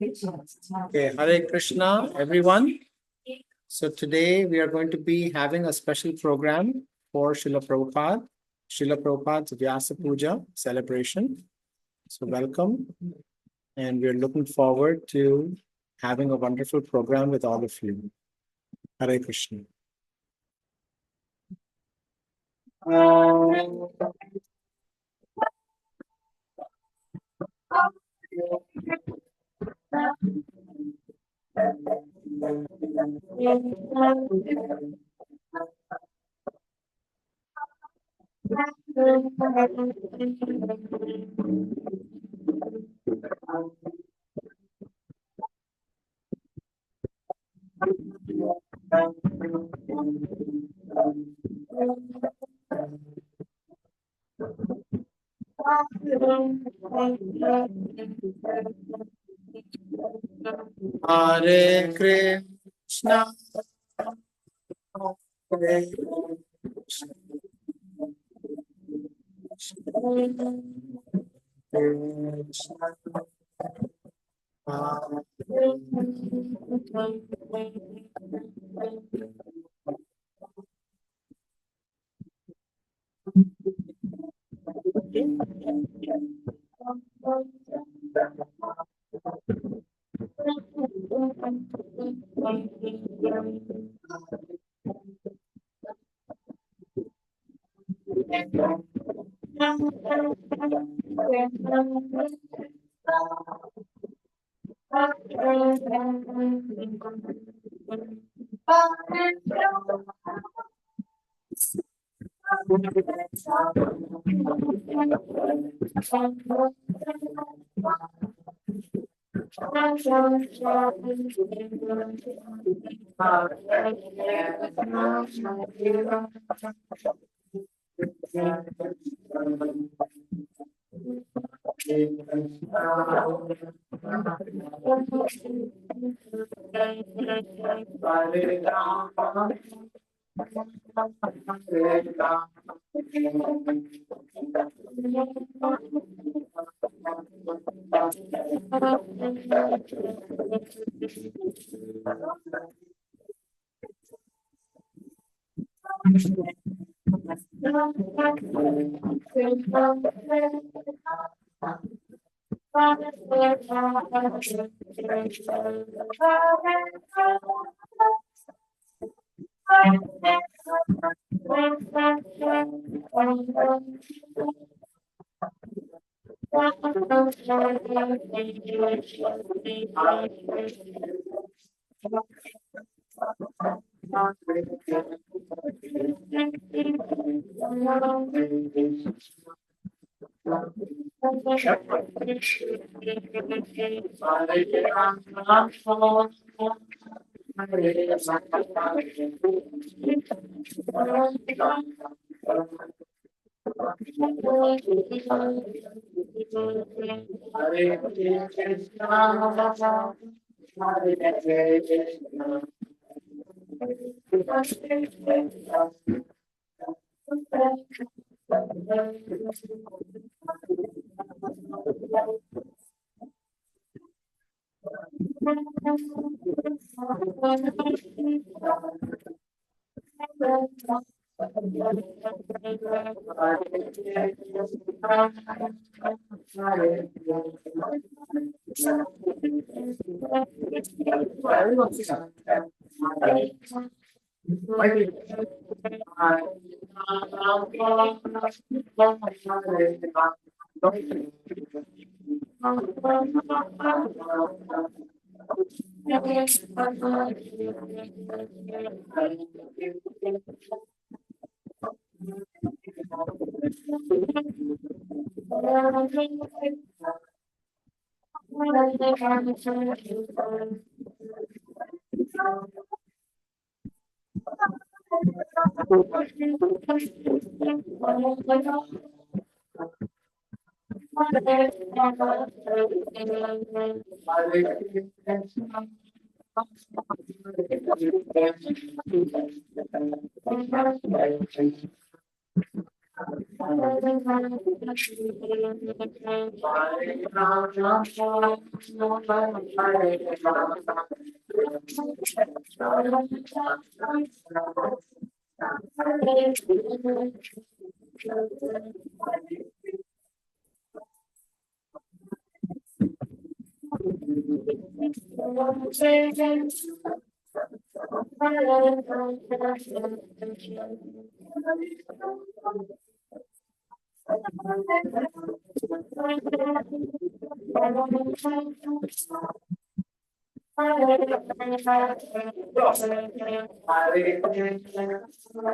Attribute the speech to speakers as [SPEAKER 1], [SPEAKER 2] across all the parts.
[SPEAKER 1] Okay, Hare Krishna, everyone. So today we are going to be having a special program for Srila Prabhupada's Vyasa Puja celebration. So welcome, and we are looking forward to having a wonderful program with all of you. Hare Krishna. Hare Krishna. Hare Krishna.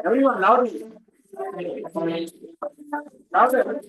[SPEAKER 1] Everyone loudly. Louder.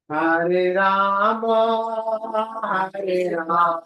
[SPEAKER 1] Hare Rama, Hare Rama,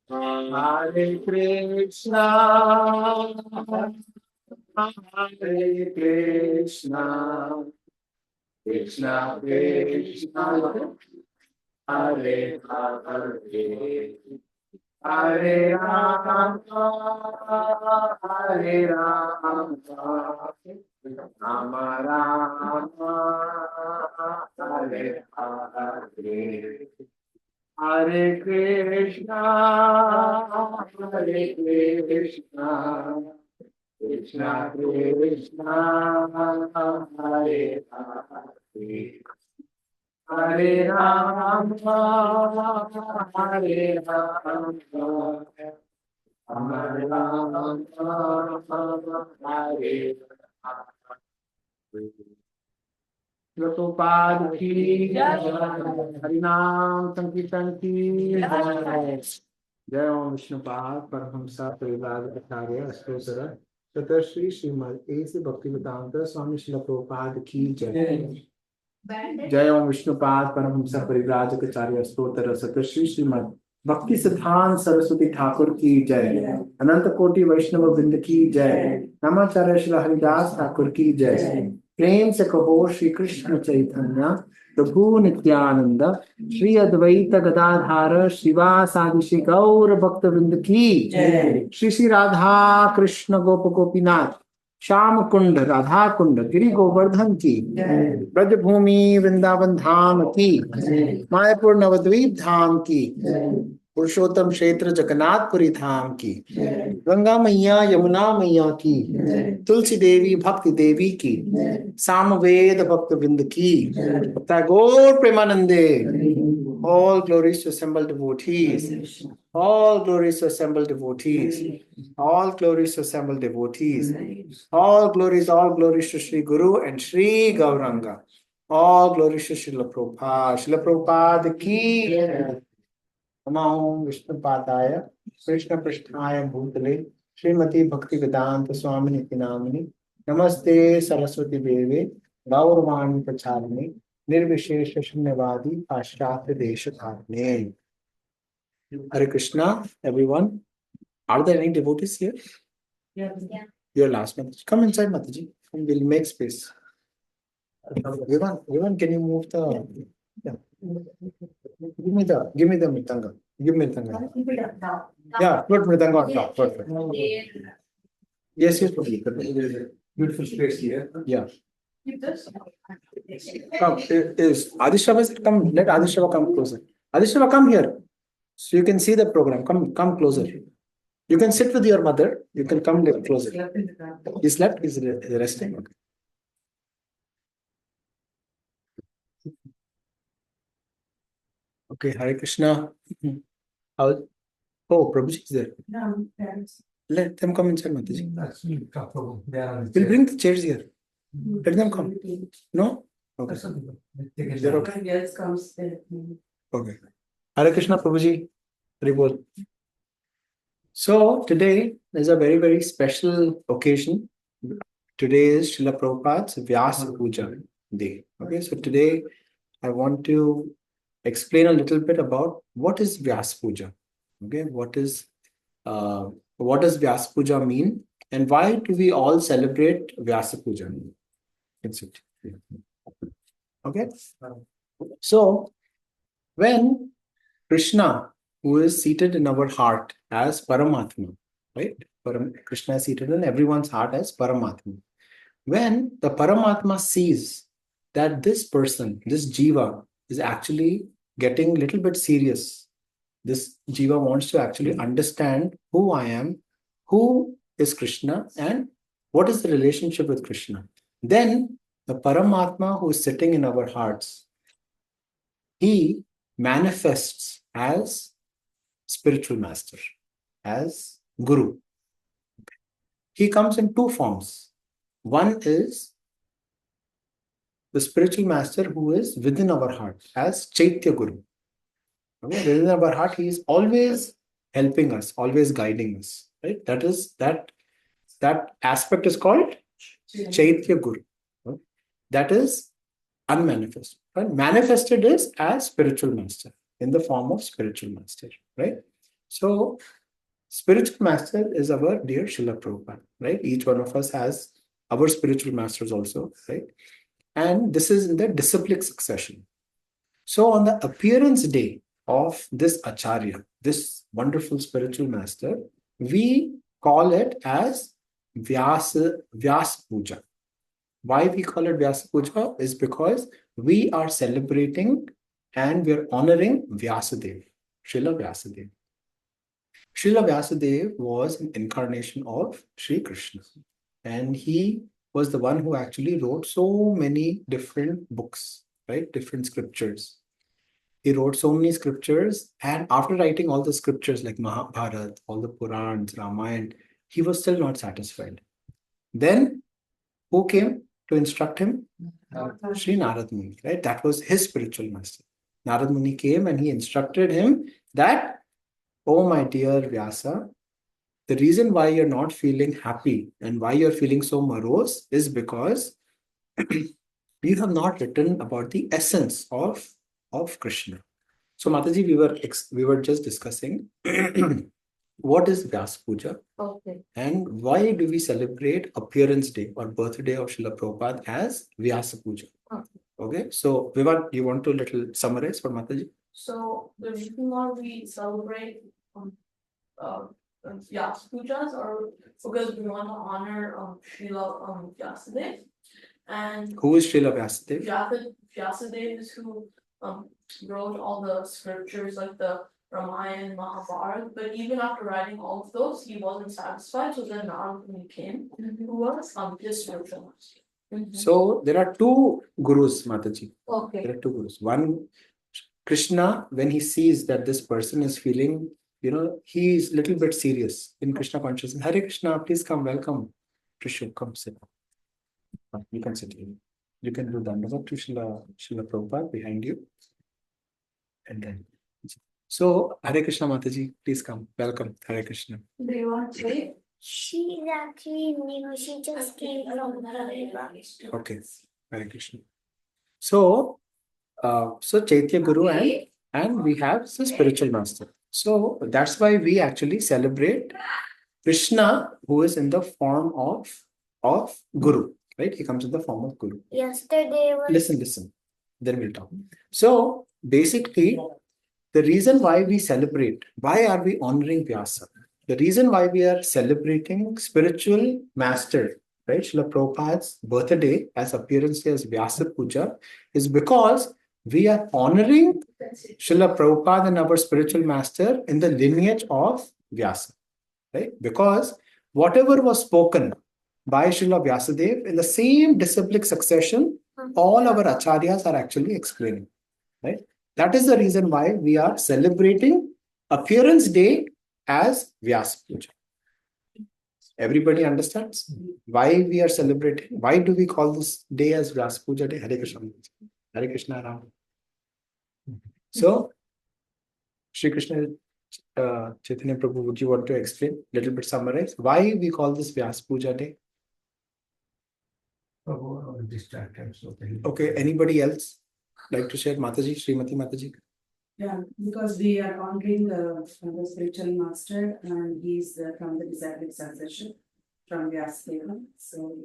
[SPEAKER 1] Hare Krishna, Hare Krishna, Krishna Krishna, Hare Hare, Hare Rama, Hare Rama, Rama Rama, Hare Hare. Hare Krishna, Hare Krishna, Krishna Krishna, Hare Hare, Hare Rama, Hare Rama, Rama Rama, Hare Hare. Prabhupada की जय, हरिनाम संकीर्तन की जय। जय ओम विष्णुपाद परमहंस परिव्राजकाचार्य अष्टोत्तर शतश्री श्रीमद ऐसे भक्तिवेदांत स्वामी श्रील प्रभुपाद की जय। जय ओम विष्णुपाद परमहंस परिव्राजकाचार्य अष्टोत्तर शतश्री श्रीमद भक्ति सिद्धांत सरस्वती ठाकुर की जय। अनंत कोटि वैष्णव वृंद की जय। नमाचार्य श्री हरिदास ठाकुर की जय। प्रेम से कहो श्री कृष्ण चैतन्य प्रभु नित्यानंद श्री अद्वैत गदाधार शिवासादि श्री गौर भक्त वृंद की जय। श्री श्री राधा कृष्ण गोप गोपीनाथ श्याम कुंड राधा कुंड गिरि गोवर्धन की, ब्रजभूमि वृंदावन धाम की, मायापुर नवद्वीप धाम की, पुरुषोत्तम क्षेत्र जगन्नाथपुरी धाम की, गंगा मैया यमुना मैया की, तुलसी देवी भक्ति देवी की, सामवेद भक्त बिंद की, टैगोर प्रेमानंदे. All glories to assembled devotees. All glories to assembled devotees. All glories to assembled devotees. All glories to Sri Guru and Sri Gauranga. All glories to Srila Prabhupada. Srila Prabhupada ki. Namo Vishnu Padaya, Krishna Prishnaya Bhutale, Srimati Bhakti Vedanta Swamini Namini, Namaste Saraswati Deve, Gauravani Pracharane, Nirvishesha Shunyavadi, Pashtatra Desha Dharne. Hare Krishna, everyone. Are there any devotees here?
[SPEAKER 2] Yeah.
[SPEAKER 1] Your last one. Come inside, Mataji. We'll make space. Vivan, can you move the... Yeah. Give me the Mritanga. Give me Mritanga. Yeah, put Mritanga on top. Perfect. Yes, beautiful space here. Yeah. Come, is Adishava, come, let Adishava come closer. Adishava, come here. So you can see the program. Come closer. You can sit with your mother. You can come little closer. He slept, he's resting. Okay. Okay, Hare Krishna. How? Oh, Prabhuji is there. Let them come inside, Mataji. We'll bring the chairs here. Let them come. No? Okay. They're okay? Okay. Hare Krishna, Prabhuji. Haribol. So, today is a very, very special occasion. Today is Srila Prabhupada's Vyasa Puja day. Okay, so today I want to explain a little bit about what is Vyasa Puja. Okay, what does Vyasa Puja mean, and why do we all celebrate Vyasa Puja? Okay, so when Krishna, who is seated in our heart as Paramatma, right? Krishna is seated in everyone's heart as Paramatma. When the Paramatma sees that this person, this Jiva, is actually getting a little bit serious, this Jiva wants to actually understand who I am, who is Krishna, and what is the relationship with Krishna. Then the Paramatma who is sitting in our hearts, he manifests as spiritual master, as Guru. He comes in two forms. One is the spiritual master who is within our heart as Chaitya Guru. Okay? Within our heart, he is always helping us, always guiding us. Right? That aspect is called Chaitya Guru. Right? That is unmanifested. Right? Manifested is as spiritual master, in the form of spiritual master. Right? So, spiritual master is our dear Srila Prabhupada. Right? Each one of us has our spiritual masters also. Right? And this is in the disciplic succession. So on the appearance day of this Acharya, this wonderful spiritual master, we call it as Vyasa Puja. Why we call it Vyasa Puja is because we are celebrating and we are honoring Vyasadeva, Srila Vyasadeva. Srila Vyasadeva was an incarnation of Sri Krishna, and he was the one who actually wrote so many different books, right? Different scriptures. He wrote so many scriptures, and after writing all the scriptures like Mahabharata, all the Purans, Ramayana, he was still not satisfied. Then, who came to instruct him? Sri Narad Muni, right? That was his spiritual master. Narad Muni came and he instructed him that, oh my dear Vyasa, the reason why you're not feeling happy and why you're feeling so morose is because you have not written about the essence of Krishna. So Mataji, we were just discussing what is Vyasa Puja,
[SPEAKER 2] Okay.
[SPEAKER 1] and why do we celebrate appearance day or birthday of Srila Prabhupada as Vyasa Puja. Okay, so Vivan, you want to little summarize for Mataji?
[SPEAKER 2] So the reason why we celebrate Vyasa Pujas or because we want to honor Srila Vyasadeva. And
[SPEAKER 1] who is Srila Vyasadeva?
[SPEAKER 2] Vyasadeva is who wrote all the scriptures like the Ramayana, Mahabharata, but even after writing all of those, he wasn't satisfied. So then Narada came, who was his spiritual master.
[SPEAKER 1] So there are two gurus, Mataji.
[SPEAKER 2] Okay.
[SPEAKER 1] There are two gurus. One, Krishna, when he sees that this person is feeling, he is a little bit serious in Krishna consciousness. Hare Krishna, please come, welcome. Trishu, come sit. You can sit here. You can do Dandava to Srila Prabhupada behind you. And then. So, Hare Krishna Mataji, please come. Welcome. Hare Krishna.
[SPEAKER 2] Do you want to say?
[SPEAKER 3] She's actually new. She just came from the
[SPEAKER 1] Okay. Hare Krishna. So Chaitya Guru and we have the spiritual master. So that's why we actually celebrate Krishna, who is in the form of Guru, right? He comes in the form of Guru.
[SPEAKER 3] Yesterday was
[SPEAKER 1] Listen. Then we'll talk. So basically, the reason why we celebrate, why are we honoring Vyasa? The reason why we are celebrating spiritual master, right? Srila Prabhupada's birthday as appearance as Vyasa Puja is because we are honoring Srila Prabhupada and our spiritual master in the lineage of Vyasa, right? Because whatever was spoken by Srila Vyasadeva in the same disciplic succession, all our acharyas are actually explaining, right? That is the reason why we are celebrating appearance day as Vyasa Puja. Everybody understands why we are celebrating? Why do we call this day as Vyasa Puja day? Hare Krishna. Hare Krishna Ram. So, Shri Krishna Chaitanya Prabhu, would you want to explain, little bit summarize why we call this Vyasa Puja day? Okay, anybody else like to share? Mataji, Srimati Mataji?
[SPEAKER 4] Yeah, because we are honoring the spiritual master and he's from the disciplic succession from Vyasa. So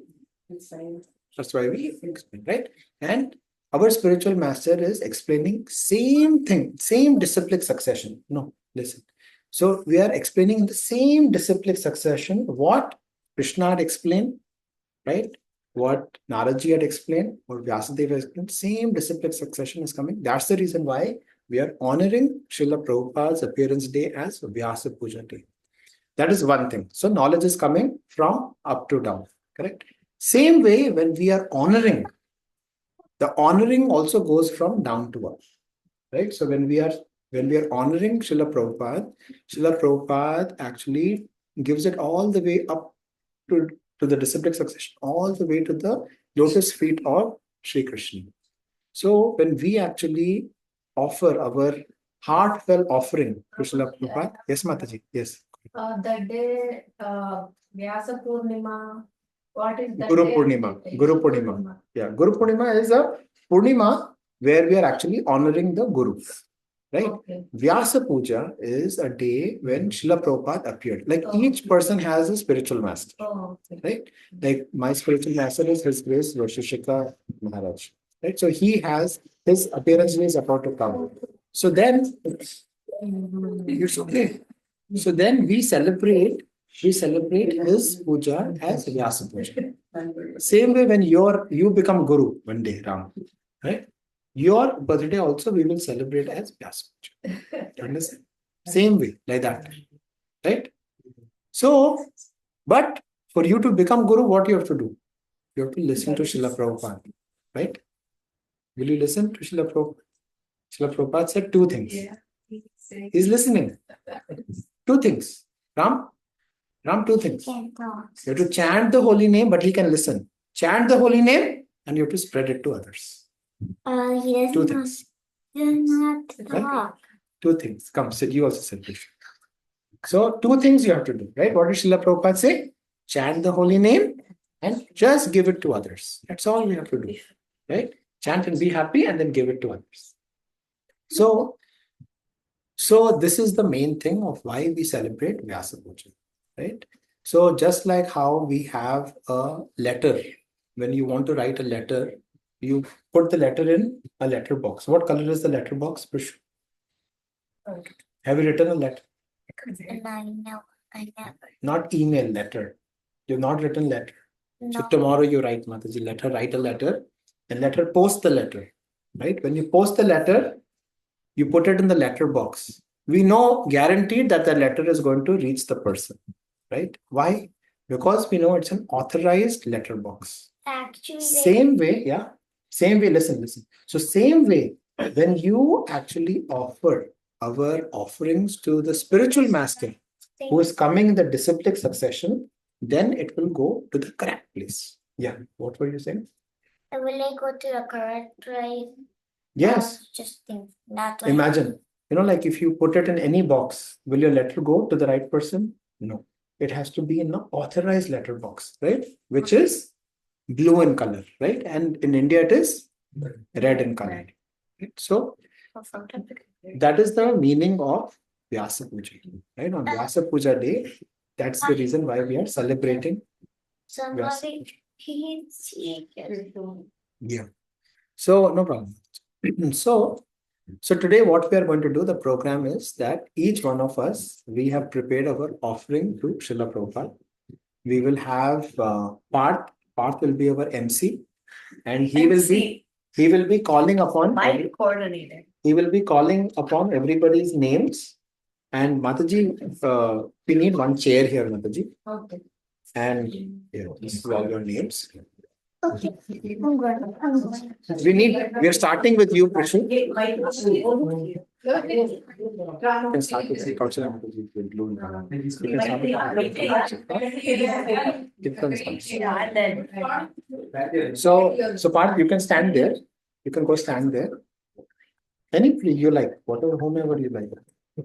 [SPEAKER 4] it's fine.
[SPEAKER 1] That's why we explain, right? And our spiritual master is explaining same thing, same disciplic succession. No, listen. So we are explaining the same disciplic succession, what Krishna had explained, right? What Naraji had explained, what Vyasadeva has explained, same disciplic succession is coming. That's the reason why we are honoring Srila Prabhupada's appearance day as Vyasa Puja day. That is one thing. So knowledge is coming from up to down, correct? Same way, when we are honoring, the honoring also goes from down to up, right? So when we are honoring Srila Prabhupada actually gives it all the way up to the disciplic succession, all the way to the lotus feet of Sri Krishna. So when we actually offer our heartfelt offering to Srila Prabhupada, yes, Mataji, yes.
[SPEAKER 5] That day, Vyasa Purnima, what is that?
[SPEAKER 1] Guru Purnima. Guru Purnima. Yeah, Guru Purnima is a Purnima where we are actually honoring the Guru, right?
[SPEAKER 5] Okay.
[SPEAKER 1] Vyasa Puja is a day when Srila Prabhupada appeared. Like each person has a spiritual master,
[SPEAKER 5] Okay.
[SPEAKER 1] right? Like my spiritual master is His Grace Vashishika Maharaj, right? So he has his appearance is about to come. So then, it's okay. So then we celebrate his puja as Vyasa Puja. Same way when you become Guru one day, Ram, right? Your birthday also we will celebrate as Vyasa Puja. Understand? Same way, like that, right? So, but for you to become Guru, what you have to do? You have to listen to Srila Prabhupada, right? Will you listen to Srila Prabhupada? Srila Prabhupada said two things.
[SPEAKER 5] Yeah.
[SPEAKER 1] He's listening. Two things. Ram, two things.
[SPEAKER 3] can't talk.
[SPEAKER 1] You have to chant the holy name, but he can listen. Chant the holy name and you have to spread it to others.
[SPEAKER 3] He
[SPEAKER 1] Two
[SPEAKER 3] does
[SPEAKER 1] things.
[SPEAKER 3] not
[SPEAKER 1] Right?
[SPEAKER 3] talk.
[SPEAKER 1] Two things. Come, sit. You also sit. So, two things you have to do, right? What did Srila Prabhupada say? Chant the holy name and just give it to others. That's all we have to do, right? Chant and be happy and then give it to others. So this is the main thing of why we celebrate Vyasa Puja, right? So just like how we have a letter, when you want to write a letter, you put the letter in a letter box. What color is the letter box? Have you written a letter?
[SPEAKER 3] And I never.
[SPEAKER 1] Not email, letter. You've not written letter. So
[SPEAKER 3] No.
[SPEAKER 1] tomorrow you write Mataji letter, write a letter, and post the letter, right? When you post the letter, you put it in the letter box. we know guaranteed that the letter is going to reach the person, right? Why? Because we know it's an authorized letterbox.
[SPEAKER 3] Actually,
[SPEAKER 1] Same way, yeah. Same way, listen. So same way, when you actually offer our offerings to the spiritual master who is coming in the disciplic succession, then it will go to the correct place. Yeah. What were you saying?
[SPEAKER 3] will I go to the correct place?
[SPEAKER 1] Yes.
[SPEAKER 3] Just think that way.
[SPEAKER 1] Imagine, like if you put it in any box, will your letter go to the right person? No. It has to be in an authorized letter box, right? Which is blue in color, right? And in India, it is red in color. Right? So that is the meaning of Vyasa Puja, right? On Vyasa Puja day, that's the reason why we are celebrating Vyasa
[SPEAKER 3] Somebody,
[SPEAKER 1] Puja. Yeah. So no problem. So today what we are going to do, the program is that each one of us, we have prepared our offering to Srila Prabhupada. We will have Parth will be our MC, and he will be calling upon
[SPEAKER 5] coordinator.
[SPEAKER 1] he will be calling upon everybody's names. And Mataji, we need one chair here, Mataji.
[SPEAKER 5] Okay.
[SPEAKER 1] And this is all your names.
[SPEAKER 3] okay.
[SPEAKER 1] We are starting with you, Prishu. You can start with the Kaushalya Mataji with blue. You can start with So Parth, you can stand there. You can go stand there. Any place you like, whomever you like.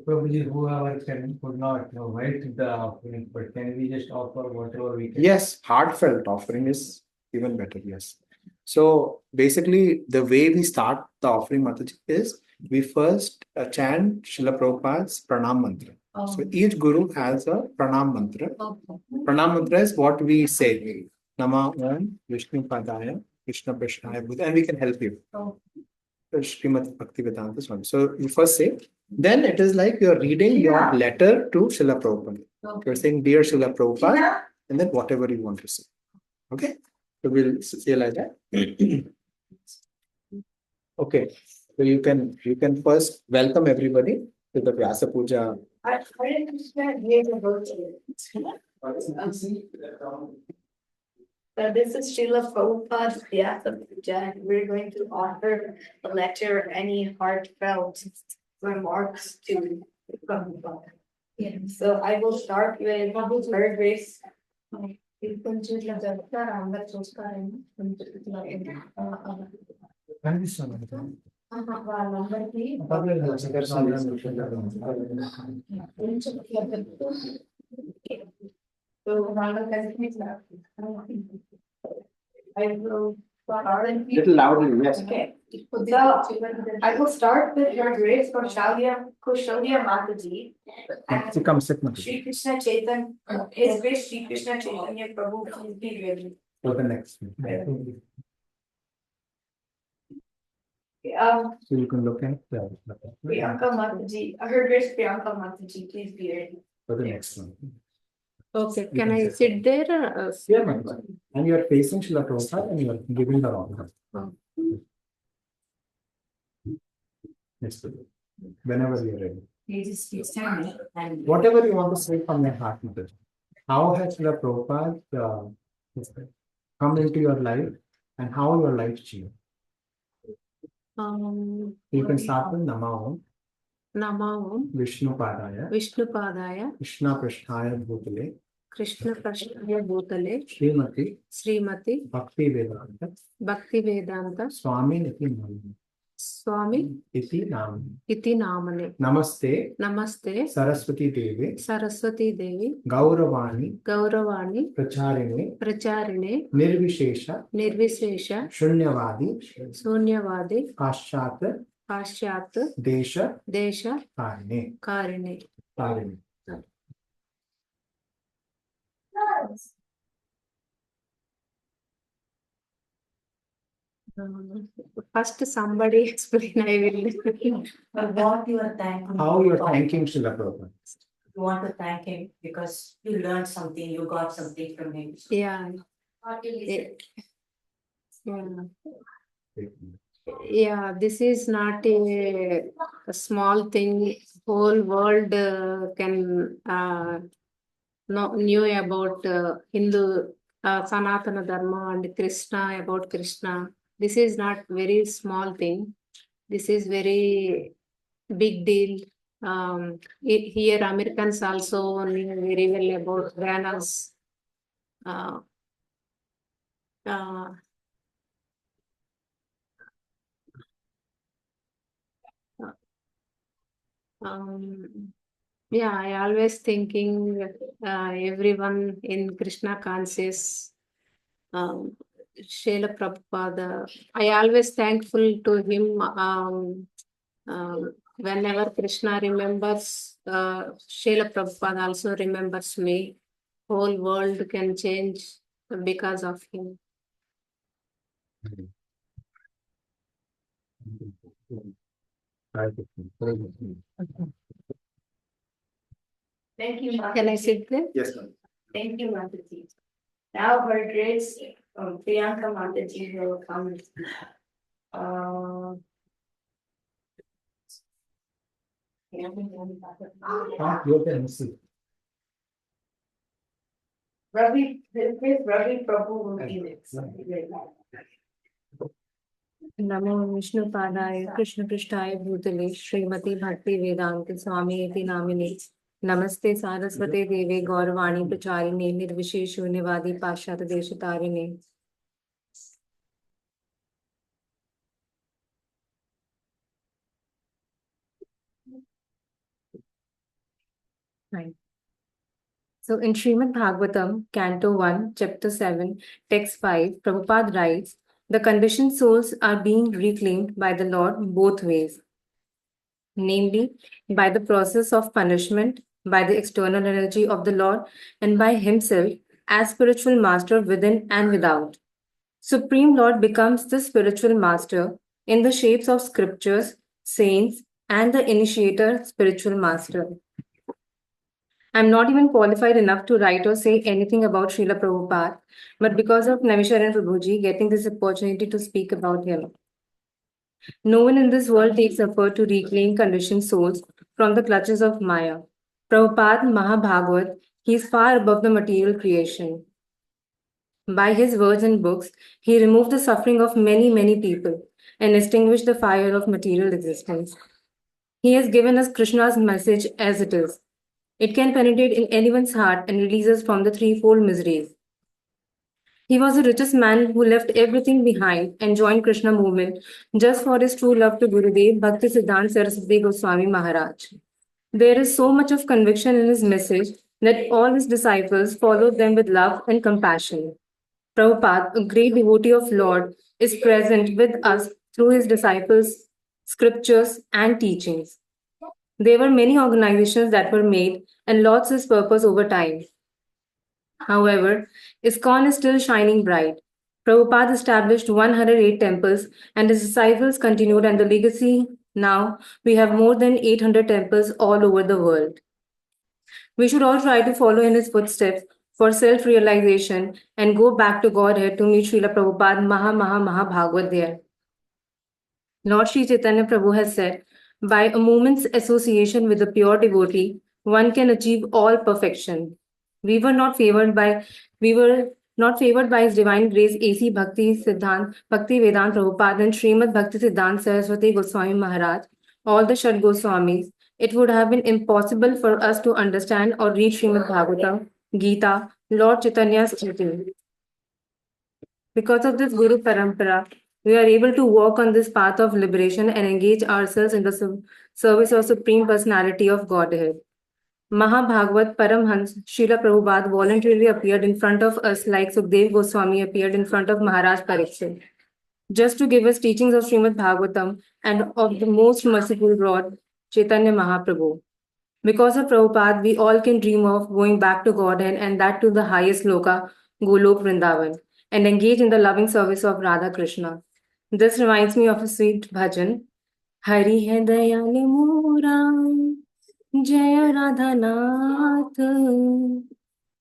[SPEAKER 6] Probably whoever could not write the offering, but can we just offer whatever we can?
[SPEAKER 1] Yes, heartfelt offering is even better. Yes. So basically, the way we start the offering, Mataji, is we first chant Srila Prabhupada's Pranam Mantra. So each Guru has a Pranam Mantra. Pranam Mantra is what we say. Nama Om Vishnu Padaya Krishna Prashnaya Buddha, and we can help you. Srimati Bhakti Vedanta Swami. So you first say, then it is like you're reading your letter to Srila Prabhupada. You're saying, Dear Srila Prabhupada, and then whatever you want to say. Okay? So we'll say like that. Okay. So you can first welcome everybody to the Vyasa Puja.
[SPEAKER 5] So this is Srila Prabhupada's Vyasa Puja, and we're going to offer a letter, any heartfelt remarks to Prabhupada. Yeah. So I will start with her grace. So I will start.
[SPEAKER 1] Little loudly, yes.
[SPEAKER 5] Okay. So I will start with Her Grace Kushalya Mataji.
[SPEAKER 1] So come sit, Mataji.
[SPEAKER 5] Shri Krishna Chaitanya, His Grace Shri Krishna Chaitanya Prabhu, please be ready.
[SPEAKER 1] For the next one. So you can look at
[SPEAKER 5] Priyanka Mataji, Her Grace Priyanka Mataji, please be ready.
[SPEAKER 1] for the next one.
[SPEAKER 7] Okay, can I sit there?
[SPEAKER 1] Yeah, Mataji. And you are facing Srila Prabhupada and you are giving the honor.
[SPEAKER 7] Oh.
[SPEAKER 1] Yes, whenever you are ready.
[SPEAKER 5] Please stand me and.
[SPEAKER 1] Whatever you want to say from your heart, Mataji. How has Srila Prabhupada come into your life and how your life changed? You can start with Nama
[SPEAKER 7] Namo
[SPEAKER 1] Vishnu Padaya
[SPEAKER 7] Vishnu Padaya
[SPEAKER 1] Krishna Prashnaya Bhutale
[SPEAKER 7] Krishna Prashnaya Bhutale
[SPEAKER 1] Srimati
[SPEAKER 7] Srimati
[SPEAKER 1] Bhakti Vedanta
[SPEAKER 7] Swami
[SPEAKER 1] Iti Namani.
[SPEAKER 7] Iti Namane.
[SPEAKER 1] Namaste
[SPEAKER 7] Namaste
[SPEAKER 1] Saraswati
[SPEAKER 7] Devi
[SPEAKER 1] Gauravani
[SPEAKER 7] Gauravani
[SPEAKER 1] Pracharine
[SPEAKER 7] Nirvishesha
[SPEAKER 1] Shunyavadi
[SPEAKER 7] Sunyavadi
[SPEAKER 1] Paschat
[SPEAKER 7] Desha
[SPEAKER 1] Karine.
[SPEAKER 7] Karine. First somebody explain, I will.
[SPEAKER 8] What you are thanking.
[SPEAKER 1] How you are thanking Srila Prabhupada?
[SPEAKER 8] You want to thank him because you learned something, you got something from him.
[SPEAKER 7] Yeah. Yeah, this is not a small thing whole world can knew about Hindu Sanatana Dharma and Krishna, about Krishna. This is not very small thing. This is very big deal. Here Americans also knew very well about Vanas. Uh, uh, yeah, I always thinking everyone in Krishna conscious, um, Srila Prabhupada. I always thankful to him. Whenever Krishna remembers, Srila Prabhupada also remembers me. Whole world can change because of him.
[SPEAKER 5] Thank you,
[SPEAKER 7] Can I
[SPEAKER 5] Mataji.
[SPEAKER 7] sit there?
[SPEAKER 1] Yes, ma'am.
[SPEAKER 5] Thank you, Mataji. Now her grace, Priyanka Mataji will come.
[SPEAKER 6] You can see.
[SPEAKER 5] Ravi, Ravi Prabhu will be next.
[SPEAKER 7] नमो विष्णुपादाय कृष्णपृष्ठाय भूतले श्रीमती भक्ति वेदांत स्वामी इति नामिने नमस्ते सारस्वते देवे गौरवाणी प्रचारिणे निर्विशेष शून्यवादी पाश्चात्य देशतारिणे Right. So in Srimad Bhagavatam, Canto 1, Chapter 7, Text 5, Prabhupada writes, the conditioned souls are being reclaimed by the Lord both ways, namely by the process of punishment, by the external energy of the Lord, and by Himself as spiritual master within and without. Supreme Lord becomes the spiritual master in the shapes of scriptures, saints, and the initiator spiritual master. I'm not even qualified enough to write or say anything about Srila Prabhupada, but because of Namisharan Prabhuji getting this opportunity to speak about him. No one in this world takes effort to reclaim conditioned souls from the clutches of Maya. Prabhupada Mahabhagavat, he is far above the material creation. By his words and books, he removed the suffering of many, many people and extinguished the fire of material existence. He has given us Krishna's message as it is. It can penetrate in anyone's heart and release us from the threefold miseries. He was the richest man who left everything behind and joined Krishna movement just for his true love to Gurudev Bhakti Siddhanta Saraswati Goswami Maharaj. There is so much of conviction in his message that all his disciples followed them with love and compassion. Prabhupada, a great devotee of Lord, is present with us through his disciples, scriptures, and teachings. There were many organizations that were made and lost its purpose over time. However, ISKCON is still shining bright. Prabhupada established 108 temples and his disciples continued, and the legacy now we have more than 800 temples all over the world. We should all try to follow in his footsteps for self-realization and go back to Godhead to meet Srila Prabhupada Maha Bhagavad there. Lord Sri Chaitanya Prabhu has said, by a moment's association with a pure devotee, one can achieve all perfection. We were not favored by His divine grace, A.C. Bhakti Vedant Prabhupada and Srimad Bhakti Siddhanta Saraswati Goswami Maharaj, all the Shad Goswamis. It would have been impossible for us to understand or read Srimad Bhagavatam, Gita, Lord Chaitanya's teaching. Because of this Guru Parampara, we are able to walk on this path of liberation and engage ourselves in the service of Supreme Personality of Godhead. Mahabhagavat Paramhans Srila Prabhupada voluntarily appeared in front of us like Sukdev Goswami appeared in front of Maharaj Pariksit, just to give us teachings of Srimad Bhagavatam and of the most merciful Lord, Chaitanya Mahaprabhu. Because of Prabhupada, we all can dream of going back to Godhead and that to the highest loka, Golok Vrindavan, and engage in the loving service of Radha Krishna. This reminds me of a sweet bhajan. Hari hai dayale mora, Jaya Radha Nath,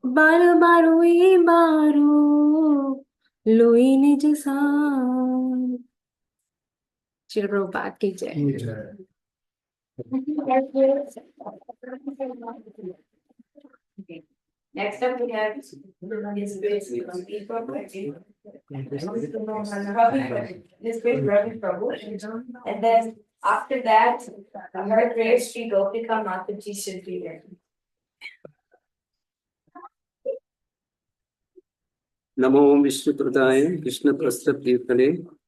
[SPEAKER 7] Bar baro e baro, Lui nij saath. Srila Prabhupada ki jai.
[SPEAKER 5] Okay. Next up, we have His Grace Bhakti Prabhu. His Grace Ravi Prabhu. And then after that, Her Grace Sri Gopika Mataji should be there.
[SPEAKER 9] नमो विष्णुकृताय कृष्णप्रस्थतीर्थने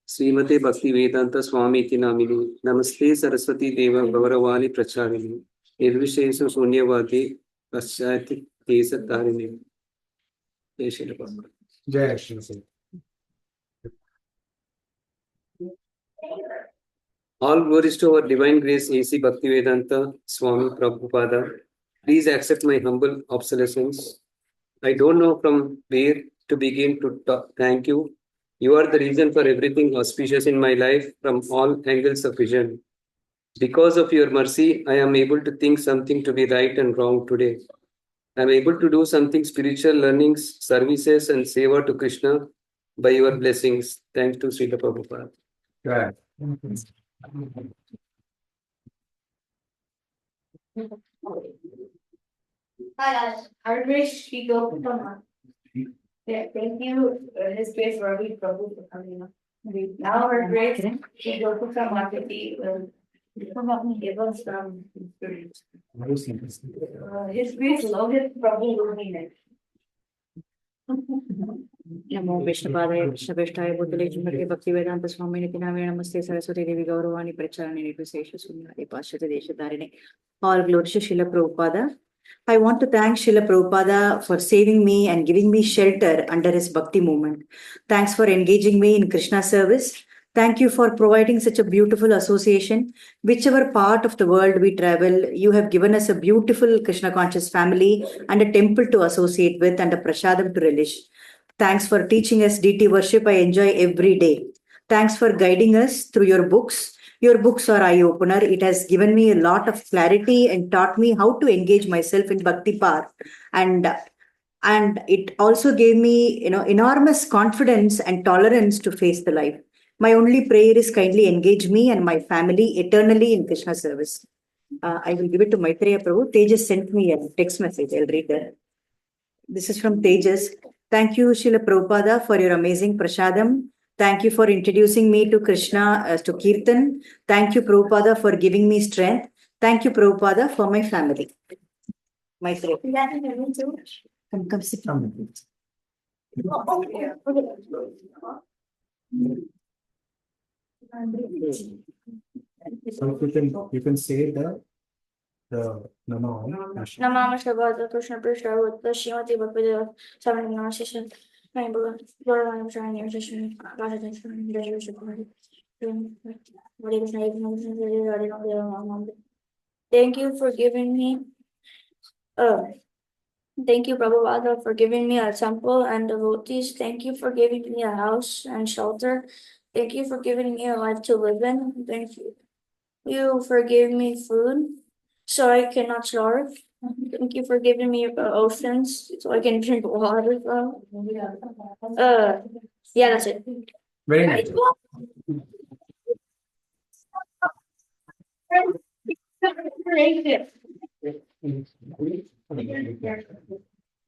[SPEAKER 9] श्रीमते भक्ति वेदांत स्वामी इति नामिने नमस्ते सरस्वती देव गौरवाणी प्रचारिणे निर्विशेष शून्यवादी पश्चात् केशधारिणे जय Shri Prabhupada
[SPEAKER 1] Jai Shri.
[SPEAKER 9] All glories to our divine grace AC Bhakti Vedanta Swami Prabhupada. Please accept my humble obeisances. I don't know from where to begin to thank you. You are the reason for everything auspicious in my life from all angles of vision. Because of your mercy, I am able to think something to be right and wrong today. I am able to do something spiritual learnings, services, and seva to Krishna by your blessings. Thanks to Srila Prabhupada.
[SPEAKER 1] Right.
[SPEAKER 5] Hi, Her Grace Sri Gopika. Yeah, thank you, His Grace Ravi Prabhu for coming up. Now Her Grace Sri Gopika Mataji will give us some experience. His Grace Lohiत Prabhu will be next.
[SPEAKER 7] नमो विष्णुपादाय कृष्णप्रेष्ठाय भूतले श्रीमते भक्ति वेदांत स्वामी निति नामे नमस्ते सरस्वती देवी गौरवाणी प्रचारिणे निर्विशेष शून्यवादी पाश्चात्य देशधारिणे. All glories to Srila Prabhupada. I want to thank Srila Prabhupada for saving me and giving me shelter under his bhakti movement. Thanks for engaging me in Krishna service. Thank you for providing such a beautiful association. Whichever part of the world we travel, you have given us a beautiful Krishna conscious family and a temple to associate with and a prasadam to relish. Thanks for teaching us deity worship. I enjoy every day. Thanks for guiding us through your books. Your books are eye-opener. It has given me a lot of clarity and taught me how to engage myself in bhakti path. And it also gave me, enormous confidence and tolerance to face the life. My only prayer is kindly engage me and my family eternally in Krishna service. I will give it to Maitreya Prabhu. Tejas sent me a text message. I'll read that. This is from Tejas. Thank you, Srila Prabhupada, for your amazing prasadam. Thank you for introducing me to Krishna, to Kirtan. Thank you, Prabhupada, for giving me strength. Thank you, Prabhupada, for my family. Maitreya. Come sit down.
[SPEAKER 1] So you can say the Namo.
[SPEAKER 3] Namah Shabbat Krishna Prishna with the Shimati Bhakti Seven Narcissism. I'm trying your session. Thank you for giving me. Thank you, Prabhupada, for giving me a temple and devotees. Thank you for giving me a house and shelter. Thank you for giving me a life to live in. Thank you for giving me food so I cannot starve. Thank you for giving me oceans so I can drink water from. Yeah, that's it.
[SPEAKER 1] Very nice.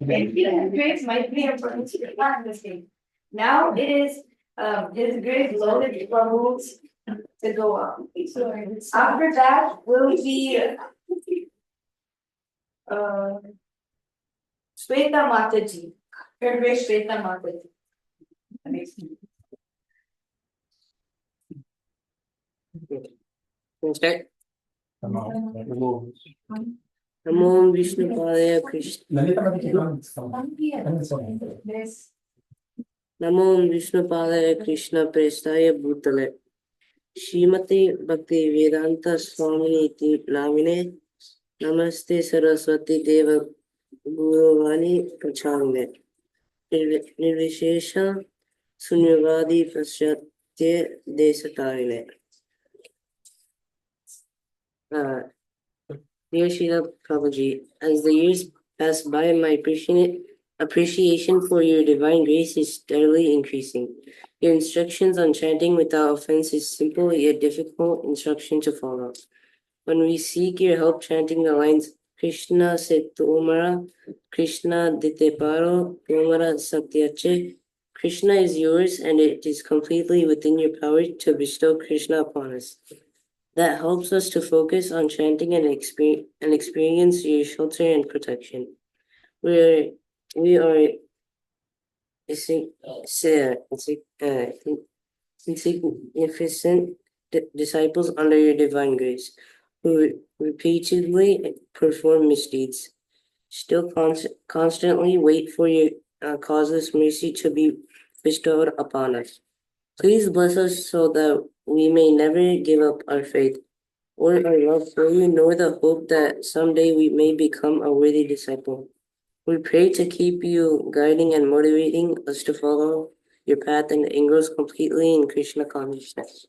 [SPEAKER 5] Thank you, His Grace Maitreya Prabhu. Now it is His Grace Lohitt Prabhu to go up. After that will be Shweta Mataji. Her Grace Shweta Mataji.
[SPEAKER 10] नमो विष्णुपादाय कृष्ण नमो विष्णुपादाय कृष्ण प्रेष्ठाय भूतले श्रीमते भक्ति वेदांत स्वामिने इति नामिने नमस्ते सरस्वती देव गौरवाणी प्रचारिणे निर्विशेष शून्यवादी पाश्चात्य देशधारिणे. Dear Srila Prabhuji, as the years pass by, my appreciation for your divine grace is steadily increasing. Your instructions on chanting without offense is simple yet difficult instruction to follow. when we seek your help chanting the lines Krishna se tomara, Krishna diteparo, tomara satyache. Krishna is yours, and it is completely within your power to bestow Krishna upon us. That helps us to focus on chanting and experience your shelter and protection. We are insignificant disciples under your divine grace, who repeatedly perform misdeeds. Still constantly wait for your causeless mercy to be bestowed upon us. Please bless us so that we may never give up our faith or our love for you, nor the hope that someday we may become a worthy disciple. We pray to keep you guiding and motivating us to follow your path and engross completely in Krishna consciousness.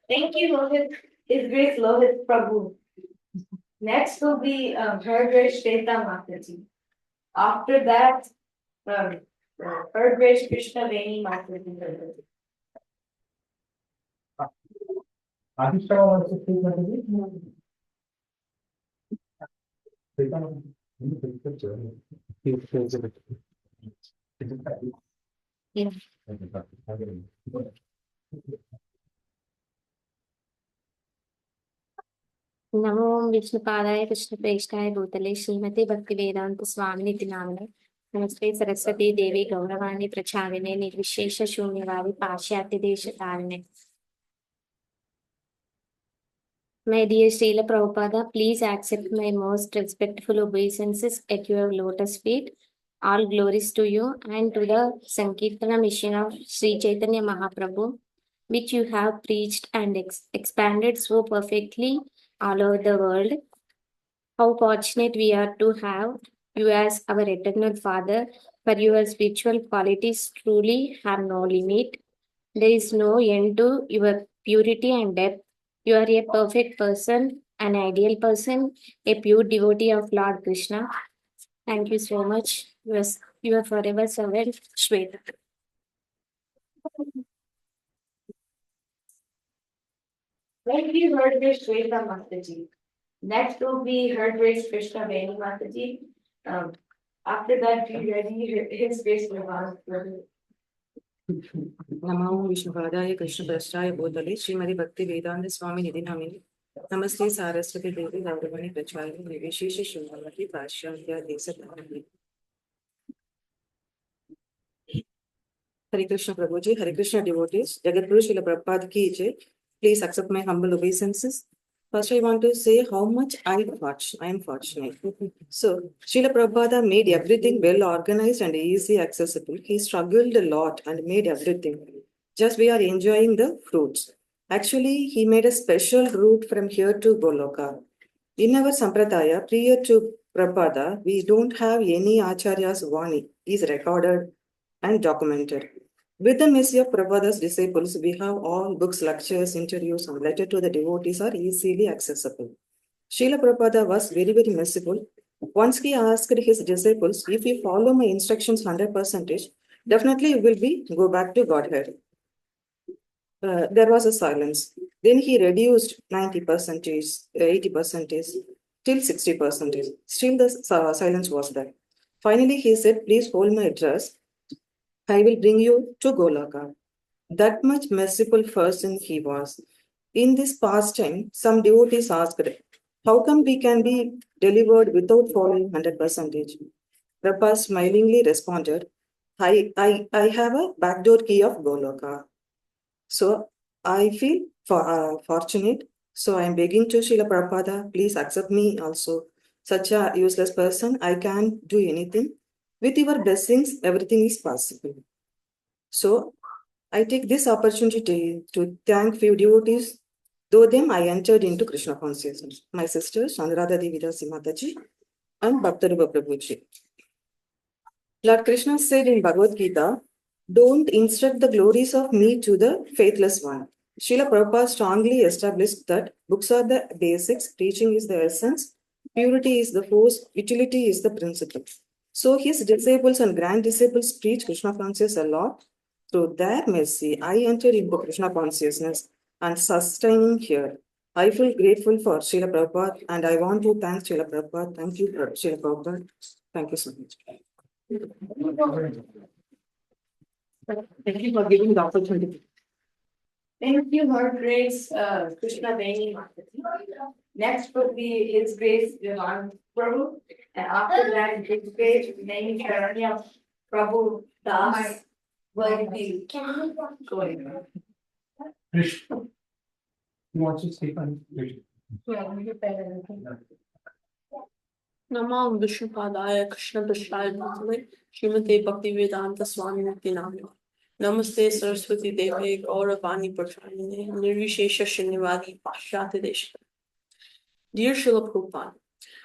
[SPEAKER 5] Thank you, Lohit. His Grace Lohit Prabhu. Next will be Her Grace Shweta Mataji. After that, Her Grace Krishna Veni Mataji.
[SPEAKER 6] Adhishta wants to speak, Mataji?
[SPEAKER 7] Yeah. नमो विष्णुपादाय कृष्णप्रेष्ठाय भूतले श्रीमते भक्तिवेदांत स्वामिनिति नामिने नमस्ते सरस्वती देवी गौरवाणी प्रचारिणे निर्विशेष शून्यवादी पाश्चात्य देश तारिणे. My dear Srila Prabhupada, please accept my most respectful obeisances at your lotus feet. All glories to you and to the Sankirtana mission of Sri Chaitanya Mahaprabhu, which you have preached and expanded so perfectly all over the world. How fortunate we are to have you as our eternal Father, for your spiritual qualities truly have no limit. There is no end to your purity and depth. You are a perfect person, an ideal person, a pure devotee of Lord Krishna. Thank you so much. Your forever servant, Shweta.
[SPEAKER 5] Thank you, Her Grace Shweta Mataji. Next will be Her Grace Krishna Veni Mataji. After that, be ready His Grace Nirvana Prabhu.
[SPEAKER 11] नमो विष्णुपादाय कृष्णप्रेष्ठाय भूतले श्रीमति भक्ति वेदांत स्वामी निधि नामिने नमस्ते सारस्वती देवी गौरवाणी प्रचारिणे निर्विशेष शून्यवादी पाश्चात्य देश तारिणे. Hare Krishna Prabhuji, Hare Krishna devotees, Jagadguru Srila Prabhupada ki jai. Please accept my humble obeisances. First, I want to say how much I am fortunate. So, Srila Prabhupada made everything well organized and easy accessible. He struggled a lot and made everything. Just we are enjoying the fruits. Actually, he made a special route from here to Goloka. In our Sampradaya, prior to Prabhupada, we don't have any Acharya's Vani. Is recorded and documented. With the mercy of Prabhupada's disciples, we have all books, lectures, interviews, and letters to the devotees are easily accessible. Srila Prabhupada was very, very merciful. Once he asked his disciples, if you follow my instructions 100%, definitely you will go back to Godhead. There was a silence. Then he reduced 90%, 80%, till 60%. Still the silence was there. Finally, he said, please hold my address. I will bring you to Golaka. That much merciful person he was. In this pastime, some devotees asked, how come we can be delivered without following 100%? Prabhupada smilingly responded, I have a backdoor key of Golaka. So I feel fortunate. So I am begging to Srila Prabhupada, please accept me also. Such a useless person, I can't do anything. With your blessings, everything is possible. So, I take this opportunity to thank few devotees. Through them, I entered into Krishna consciousness. My sisters, Anuradha Devi Dasi Mataji and Bhaktarupa Prabhuji. Lord Krishna said in Bhagavad Gita, don't instruct the glories of me to the faithless one. Srila Prabhupada strongly established that books are the basics, teaching is the essence, purity is the force, utility is the principle. So his disciples and grand disciples preach Krishna consciousness a lot. Through their mercy, I entered into Krishna consciousness and sustaining here. I feel grateful for Srila Prabhupada and I want to thank Srila Prabhupada. Thank you, Srila Prabhupada. Thank you so much. Thank you for giving the opportunity.
[SPEAKER 5] Thank you, Her Grace, Krishna Veni. Next will be His Grace Jalan Prabhu, and after that, His Grace Name Sharanya Prabhu Das will be going.
[SPEAKER 6] Krishna. You want to speak on Krishna?
[SPEAKER 2] Namo Vishnupadaya Krishna Prasthaya Bhutale Srimate Bhakti Vedanta Swami Niti Namyo. Namaste Saraswati Devi Gauravani Pracharine Nirvishesha Srinivadi Pashyati Deshta. Dear Srila Prabhupada,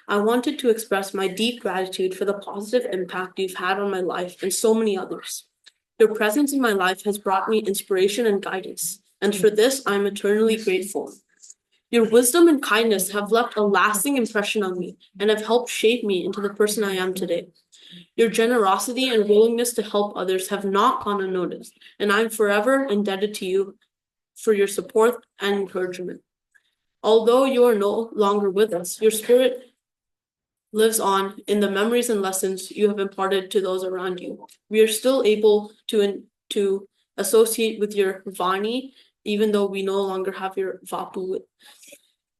[SPEAKER 2] I wanted to express my deep gratitude for the positive impact you've had on my life and so many others. Your presence in my life has brought me inspiration and guidance, and for this I am eternally grateful. Your wisdom and kindness have left a lasting impression on me and have helped shape me into the person I am today. Your generosity and willingness to help others have not gone unnoticed, and I am forever indebted to you for your support and encouragement. Although you are no longer with us, your spirit lives on in the memories and lessons you have imparted to those around you. We are still able to associate with your Vani, even though we no longer have your Vapu.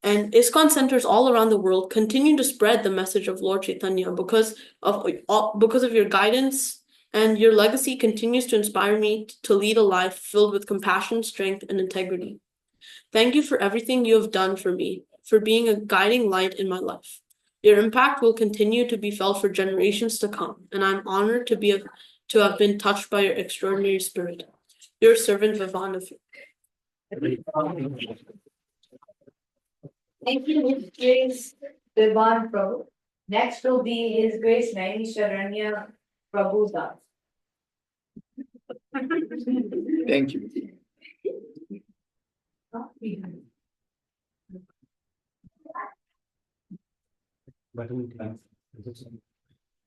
[SPEAKER 2] And ISKCON centers all around the world continue to spread the message of Lord Chaitanya because of your guidance, and your legacy continues to inspire me to lead a life filled with compassion, strength, and integrity. Thank you for everything you have done for me, for being a guiding light in my life. Your impact will continue to be felt for generations to come, and I'm honored to have been touched by your extraordinary spirit. Your servant Vivana.
[SPEAKER 5] Thank you, His Grace Vivan Prabhu. Next will be His Grace Naini Sharanya Prabhu Das.
[SPEAKER 1] Thank you.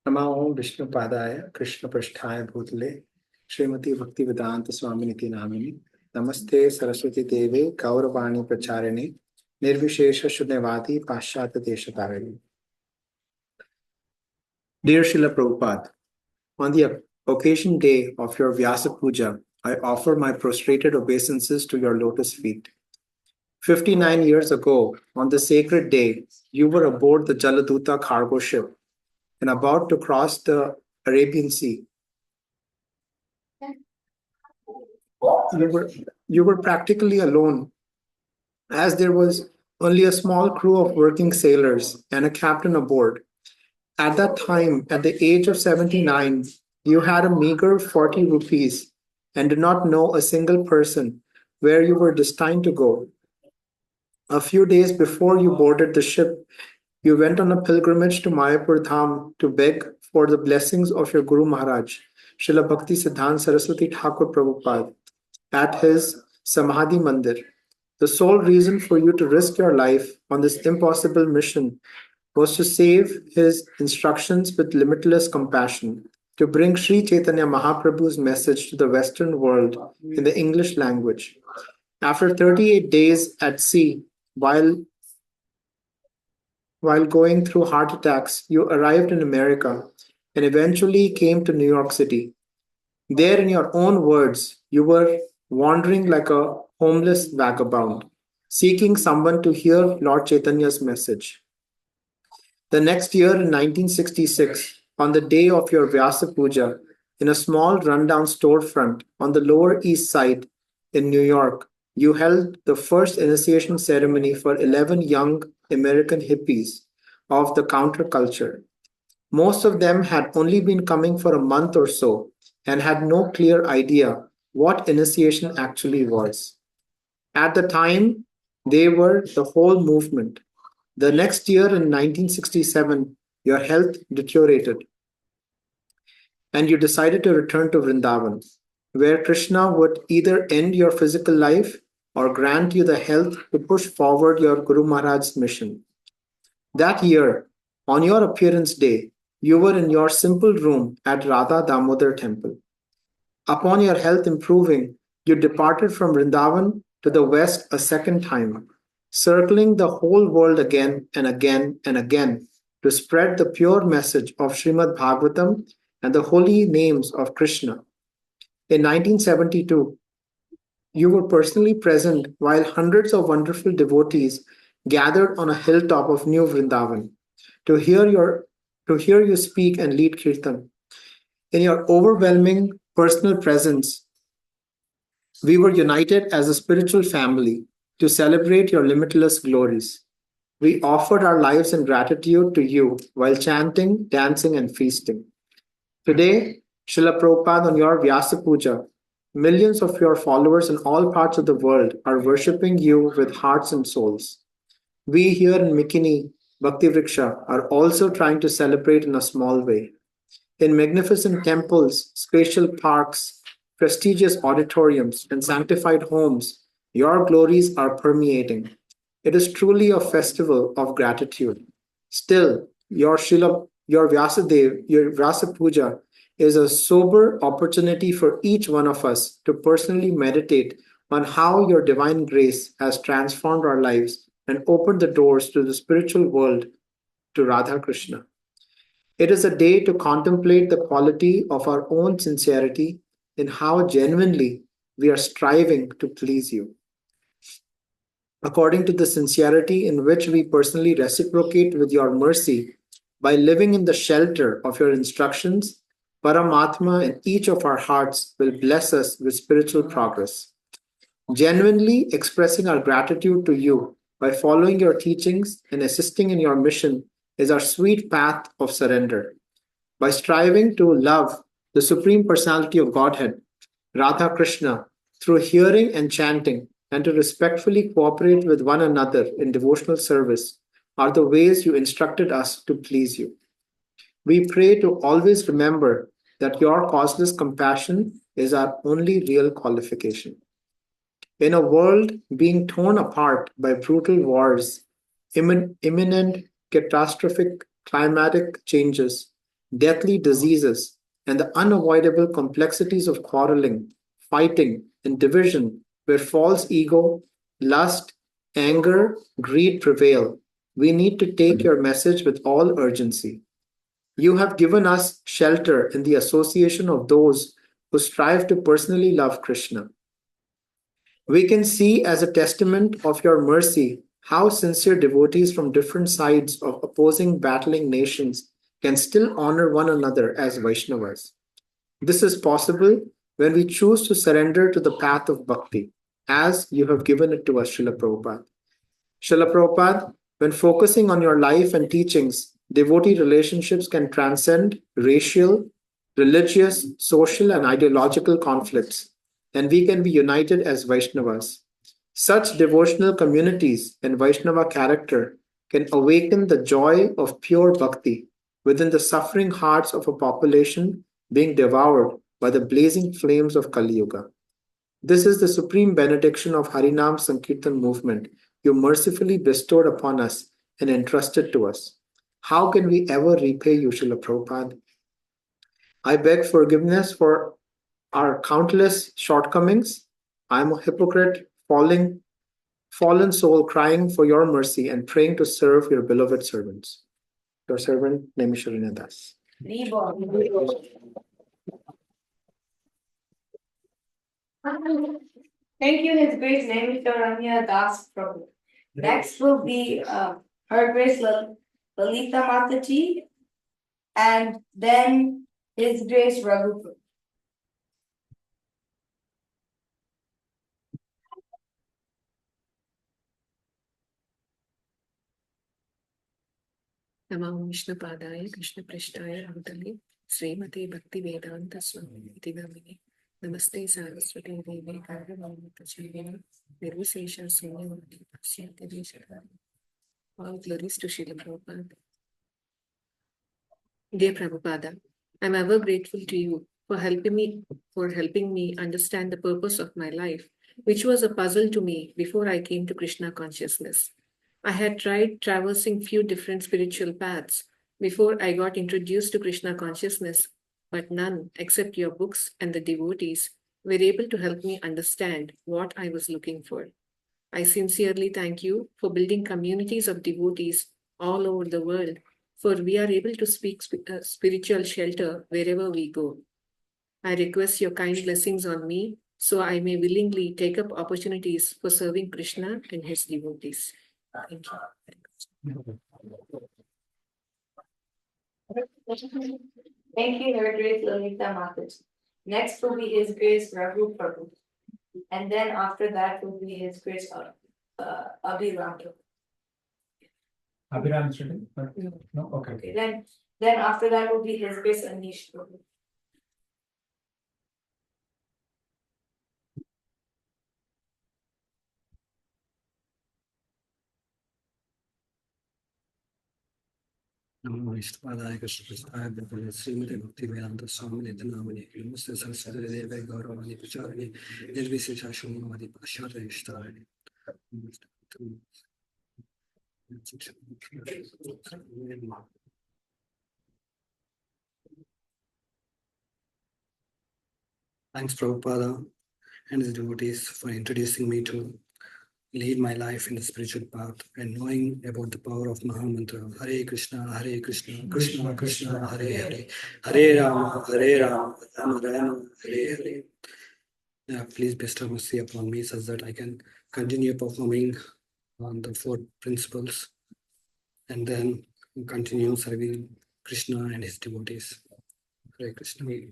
[SPEAKER 1] Namo Vishnupadaya Krishna Prasthaya Bhutale Srimati Bhakti Vedanta Swami Niti Namini. Namaste Saraswati Devi Gauravani Pracharine Nirvishesha Shunyavadi Pashyata Deshatarani. Dear Srila Prabhupada, on the occasion day of your Vyasa Puja, I offer my prostrated obeisances to your lotus feet. 59 years ago, on the sacred day, you were aboard the Jaladuta cargo ship and about to cross the Arabian Sea. You were practically alone, as there was only a small crew of working sailors and a captain aboard. At that time, at the age of 79, you had a meager 40 rupees and did not know a single person where you were destined to go. A few days before you boarded the ship, you went on a pilgrimage to Mayapur Dham to beg for the blessings of your Guru Maharaj, Srila Bhakti Siddhanta Saraswati Thakur Prabhupada, at his Samadhi Mandir. The sole reason for you to risk your life on this impossible mission was to save his instructions with limitless compassion, to bring Sri Chaitanya Mahaprabhu's message to the Western world in the English language. After 38 days at sea, while going through heart attacks, you arrived in America and eventually came to New York City. There, in your own words, you were wandering like a homeless vagabond, seeking someone to hear Lord Chaitanya's message. The next year, in 1966, on the day of your Vyasa Puja, in a small rundown storefront on the Lower East Side in New York, you held the first initiation ceremony for 11 young American hippies of the counterculture. Most of them had only been coming for a month or so and had no clear idea what initiation actually was. At the time, they were the whole movement. The next year, in 1967, your health deteriorated and you decided to return to Vrindavan, where Krishna would either end your physical life or grant you the health to push forward your Guru Maharaj's mission. That year, on your appearance day, you were in your simple room at Radha Damodar temple. Upon your health improving, you departed from Vrindavan to the west a second time, circling the whole world again and again and again to spread the pure message of Srimad Bhagavatam and the holy names of Krishna. In 1972, you were personally present while hundreds of wonderful devotees gathered on a hilltop of New Vrindavan to hear you speak and lead kirtan. In your overwhelming personal presence, we were united as a spiritual family to celebrate your limitless glories. We offered our lives in gratitude to you while chanting, dancing, and feasting. Today, Srila Prabhupada, on your Vyasa Puja, millions of your followers in all parts of the world are worshipping you with hearts and souls. We here in McKinney, Bhakti Vriksha, are also trying to celebrate in a small way. In magnificent temples, spatial parks, prestigious auditoriums, and sanctified homes, your glories are permeating. It is truly a festival of gratitude. Still, your Vyasa Puja is a sober opportunity for each one of us to personally meditate on how your divine grace has transformed our lives and opened the doors to the spiritual world to Radha Krishna. It is a day to contemplate the quality of our own sincerity in how genuinely we are striving to please you. According to the sincerity in which we personally reciprocate with your mercy by living in the shelter of your instructions, Paramatma in each of our hearts will bless us with spiritual progress. Genuinely expressing our gratitude to you by following your teachings and assisting in your mission is our sweet path of surrender. By striving to love the Supreme Personality of Godhead, Radha Krishna, through hearing and chanting, and to respectfully cooperate with one another in devotional service are the ways you instructed us to please you. We pray to always remember that your causeless compassion is our only real qualification. In a world being torn apart by brutal wars, imminent catastrophic climatic changes, deathly diseases, and the unavoidable complexities of quarreling, fighting, and division, where false ego, lust, anger, greed prevail, we need to take your message with all urgency. You have given us shelter in the association of those who strive to personally love Krishna. We can see as a testament of your mercy how sincere devotees from different sides of opposing battling nations can still honor one another as Vaishnavas. This is possible when we choose to surrender to the path of bhakti, as you have given it to us, Srila Prabhupada. Srila Prabhupada, when focusing on your life and teachings, devotee relationships can transcend racial, religious, social, and ideological conflicts, and we can be united as Vaishnavas. Such devotional communities and Vaishnava character can awaken the joy of pure bhakti within the suffering hearts of a population being devoured by the blazing flames of Kali Yuga. This is the supreme benediction of Harinam Sankirtan movement you mercifully bestowed upon us and entrusted to us. How can we ever repay you, Srila Prabhupada? I beg forgiveness for our countless shortcomings. I am a hypocrite, fallen soul crying for your mercy and praying to serve your beloved servants. Your servant, Naimisharina Das.
[SPEAKER 5] Thank you, His Grace Naimisharanya Das Prabhu. Next will be Her Grace Lalita Mataji, and then His Grace Raghu Prabhu.
[SPEAKER 7] Namo Vishnu Padaya Krishna Prishtaya Bhutale Srimate Bhakti Vedanta Swami Iti Namine Namaste Saraswati Devi Garbhavani Prachayini Nirvisesha Sunyavati Pasyate Deshakari. All glories to Srila Prabhupada. Dear Prabhupada, I am ever grateful to you for helping me understand the purpose of my life, which was a puzzle to me before I came to Krishna consciousness. I had tried traversing few different spiritual paths before I got introduced to Krishna consciousness, but none except your books and the devotees were able to help me understand what I was looking for. I sincerely thank you for building communities of devotees all over the world, for we are able to speak spiritual shelter wherever we go. I request your kind blessings on me so I may willingly take up opportunities for serving Krishna and his devotees. Thank you.
[SPEAKER 5] Thank you, Her Grace Lalita Mataji. Next will be His Grace Raghu Prabhu. And then after that will be His Grace Abhiram.
[SPEAKER 6] Abhiram Shri? No, okay.
[SPEAKER 5] Okay, then after that will be His Grace Anish Prabhu.
[SPEAKER 9] Namo Vishnupadaya Krishna Prasthaya Bhakti Srimati Bhakti Vedanta Swami Nidhanamani Namaste Saraswati Deve Gauravani Pacharani Nirvisesha Shumavadi Pashyata Ishtarani. Thanks Prabhupada and his devotees for introducing me to lead my life in the spiritual path and knowing about the power of Mahamantra. Hare Krishna, Krishna Krishna, Hare Hare, Hare Rama, Rama Rama, Hare Hare. Please bestow mercy upon me such that I can continue performing on the four principles and then continue serving Krishna and his devotees. Hare Krishna.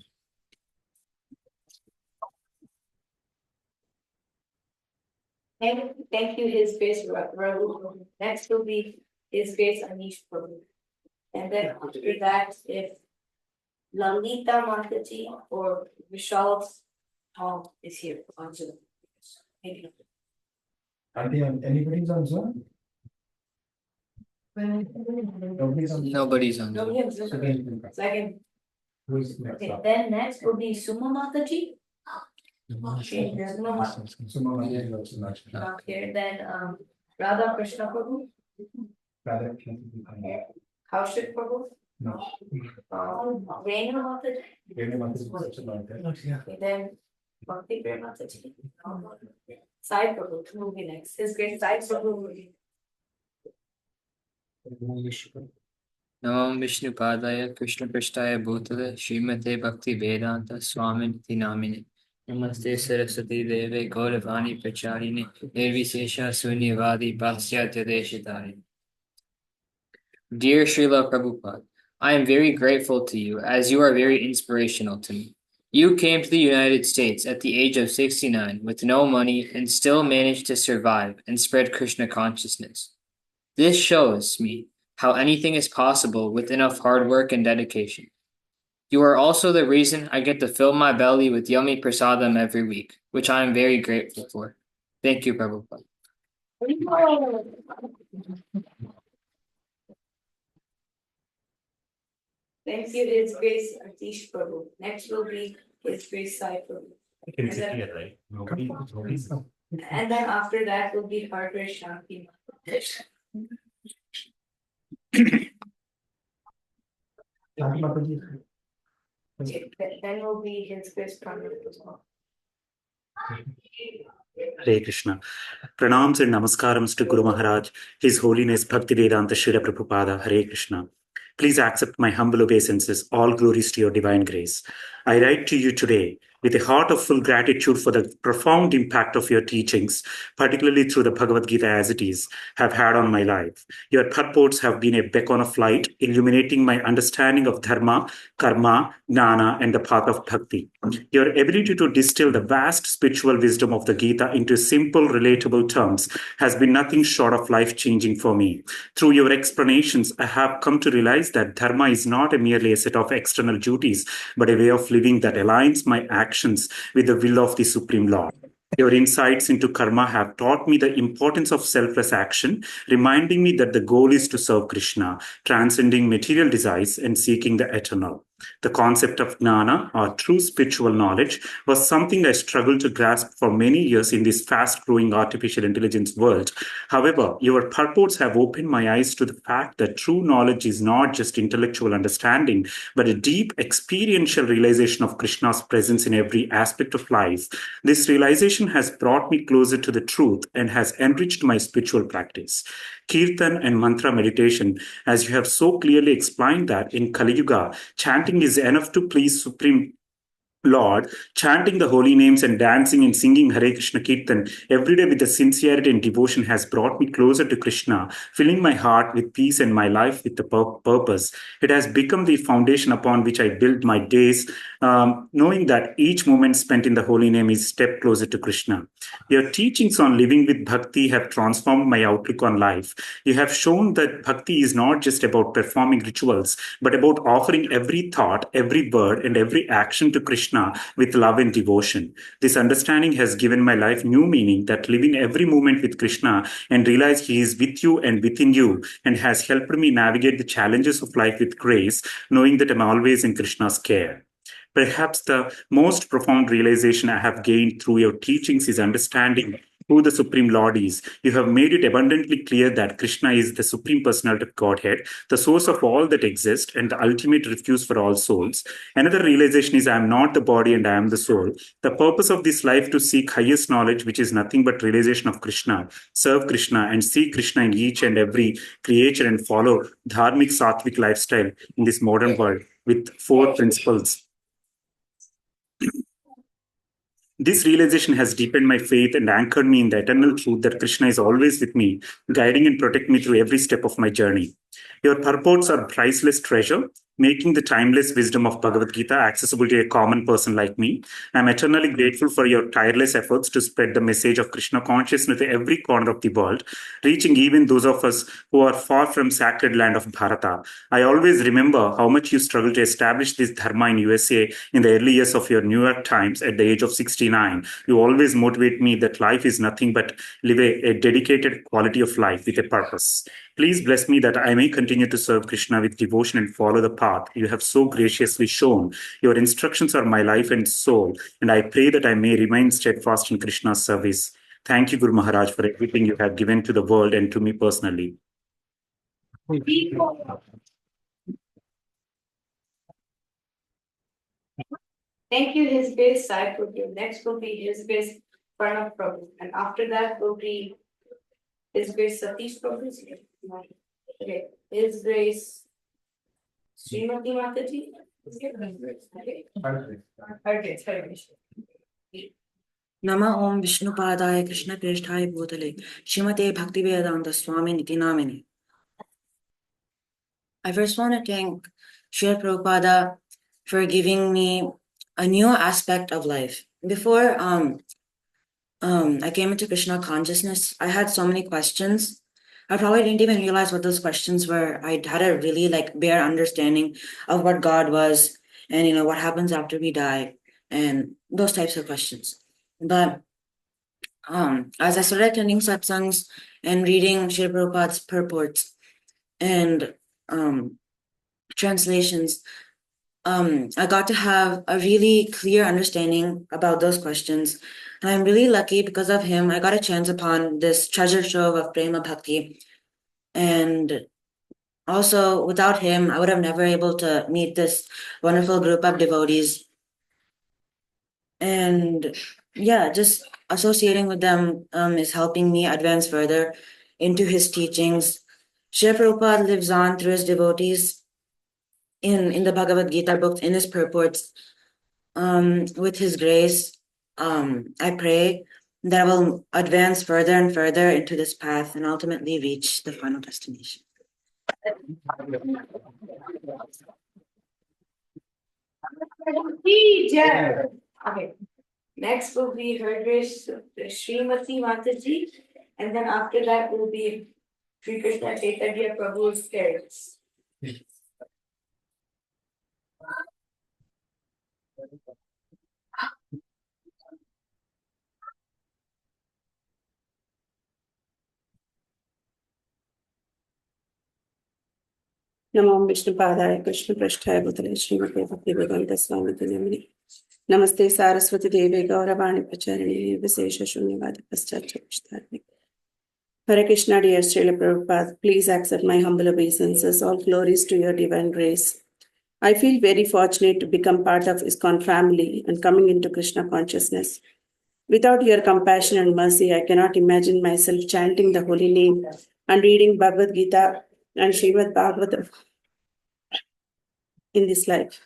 [SPEAKER 5] Thank you, His Grace Raghu. Next will be His Grace Anish Prabhu. And then after that, if Lalita Mataji or Vishal is here on Zoom.
[SPEAKER 6] Anybody's on Zoom? Nobody's on Zoom.
[SPEAKER 9] Nobody's on
[SPEAKER 5] Nobody has Zoom. Second.
[SPEAKER 6] Who's next
[SPEAKER 5] Okay,
[SPEAKER 6] up?
[SPEAKER 5] then next will be Suma Mataji. There's no Okay, then Radha Krishna Prabhu.
[SPEAKER 6] Rather,
[SPEAKER 5] Kaushik Prabhu.
[SPEAKER 6] no.
[SPEAKER 5] Renu Mataji.
[SPEAKER 6] Really want to such a long time.
[SPEAKER 5] Okay, then Bhakti Mataji. Sai Prabhu will be next. His Grace Sai Prabhu will be.
[SPEAKER 12] Namo Vishnupadaya Krishna Prasthaya Bhutale Srimate Bhakti Vedanta Swami Namine Namaste Saraswati Deve Gauravani Pacharine Nirvisesha Sunyavadi Pasyatya Deshitari. Dear Srila Prabhupada, I am very grateful to you as you are very inspirational to me. You came to the United States at the age of 69 with no money and still managed to survive and spread Krishna consciousness. This shows me how anything is possible with enough hard work and dedication. You are also the reason I get to fill my belly with yummy prasadam every week, which I am very grateful for. Thank you, Prabhupada.
[SPEAKER 5] Thank you, His Grace Atish Prabhu. Next will be His Grace Sai Prabhu. And then after that will be Her Grace Shanti. Then will be His Grace Pranam as well.
[SPEAKER 13] Hare Krishna. Pranams and Namaskarams to Guru Maharaj, His Holiness Bhaktivedanta Srila Prabhupada. Hare Krishna. Please accept my humble obeisances. All glories to your divine grace. I write to you today with a heart of full gratitude for the profound impact of your teachings, particularly through the Bhagavad Gita as it is, have had on my life. Your purports have been a beacon of light, illuminating my understanding of dharma, karma, jnana, and the path of bhakti. Your ability to distill the vast spiritual wisdom of the Gita into simple, relatable terms has been nothing short of life-changing for me. Through your explanations, I have come to realize that dharma is not merely a set of external duties, but a way of living that aligns my actions with the will of the Supreme Lord. Your insights into karma have taught me the importance of selfless action, reminding me that the goal is to serve Krishna, transcending material desires and seeking the eternal. The concept of gnana, or true spiritual knowledge, was something I struggled to grasp for many years in this fast-growing artificial intelligence world. However, your purports have opened my eyes to the fact that true knowledge is not just intellectual understanding, but a deep experiential realization of Krishna's presence in every aspect of life. This realization has brought me closer to the truth and has enriched my spiritual practice. Kirtan and mantra meditation, as you have so clearly explained that in Kali Yuga, chanting is enough to please Supreme Lord, chanting the holy names and dancing and singing Hare Krishna Kirtan every day with the sincerity and devotion has brought me closer to Krishna, filling my heart with peace and my life with the purpose. It has become the foundation upon which I build my days, knowing that each moment spent in the holy name is a step closer to Krishna. Your teachings on living with bhakti have transformed my outlook on life. You have shown that bhakti is not just about performing rituals, but about offering every thought, every word, and every action to Krishna with love and devotion. This understanding has given my life new meaning, that living every moment with Krishna and realize He is with you and within you, and has helped me navigate the challenges of life with grace, knowing that I'm always in Krishna's care. Perhaps the most profound realization I have gained through your teachings is understanding who the Supreme Lord is. You have made it abundantly clear that Krishna is the Supreme Personality of Godhead, the source of all that exists, and the ultimate refuge for all souls. Another realization is I am not the body and I am the soul. The purpose of this life to seek highest knowledge, which is nothing but realization of Krishna, serve Krishna, and see Krishna in each and every creature and follow dharmic sattvic lifestyle in this modern world with four principles. This realization has deepened my faith and anchored me in the eternal truth that Krishna is always with me, guiding and protecting me through every step of my journey. Your purports are priceless treasure, making the timeless wisdom of Bhagavad Gita accessible to a common person like me. I'm eternally grateful for your tireless efforts to spread the message of Krishna consciousness to every corner of the world, reaching even those of us who are far from sacred land of Bharata. I always remember how much you struggled to establish this dharma in USA in the early years of your New York Times at the age of 69. You always motivate me that life is nothing but live a dedicated quality of life with a purpose. Please bless me that I may continue to serve Krishna with devotion and follow the path you have so graciously shown. Your instructions are my life and soul, and I pray that I may remain steadfast in Krishna's service. Thank you, Guru Maharaj, for everything you have given to the world and to me personally.
[SPEAKER 5] Thank you, His Grace Sai Prabhu. Next will be His Grace Pranav Prabhu. And after that will be His Grace Satish Prabhu. Okay. His Grace Srimati Mataji.
[SPEAKER 11] Nama Om Vishnu Padaya Krishna Prishthaya Bhutale Shrimate Bhaktivedanta Swami Niti Namine. I first want to thank Srila Prabhupada for giving me a new aspect of life. Before I came into Krishna consciousness, I had so many questions. I probably didn't even realize what those questions were. I had a really bare understanding of what God was and what happens after we die and those types of questions. But as I started attending satsangs and reading Srila Prabhupada's purports and translations, I got to have a really clear understanding about those questions. And I'm really lucky because of him. I got a chance upon this treasure trove of Prema Bhakti. And also, without him, I would have never able to meet this wonderful group of devotees. And yeah, just associating with them is helping me advance further into his teachings. Srila Prabhupada lives on through his devotees in the Bhagavad Gita books, in his purports. With his grace, I pray that I will advance further and further into this path and ultimately reach the final destination.
[SPEAKER 5] Okay. Next will be Her Grace Srimati Mataji, and then after that will be Sri Krishna Chaitanya Prabhu's parents.
[SPEAKER 11] Namo Vishnupadaya Krishna Prasthaya Bhutale Srimate Bhaktivedanta Swami Namini. Namaste Saraswati Devi Gauravani Pacharini Visesha Shunyavadi Paschatya. Hare Krishna, dear Srila Prabhupada, please accept my humble obeisances. All glories to your divine grace. I feel very fortunate to become part of ISKCON family and coming into Krishna consciousness. Without your compassion and mercy, I cannot imagine myself chanting the holy name and reading Bhagavad Gita and Srimad Bhagavatam in this life.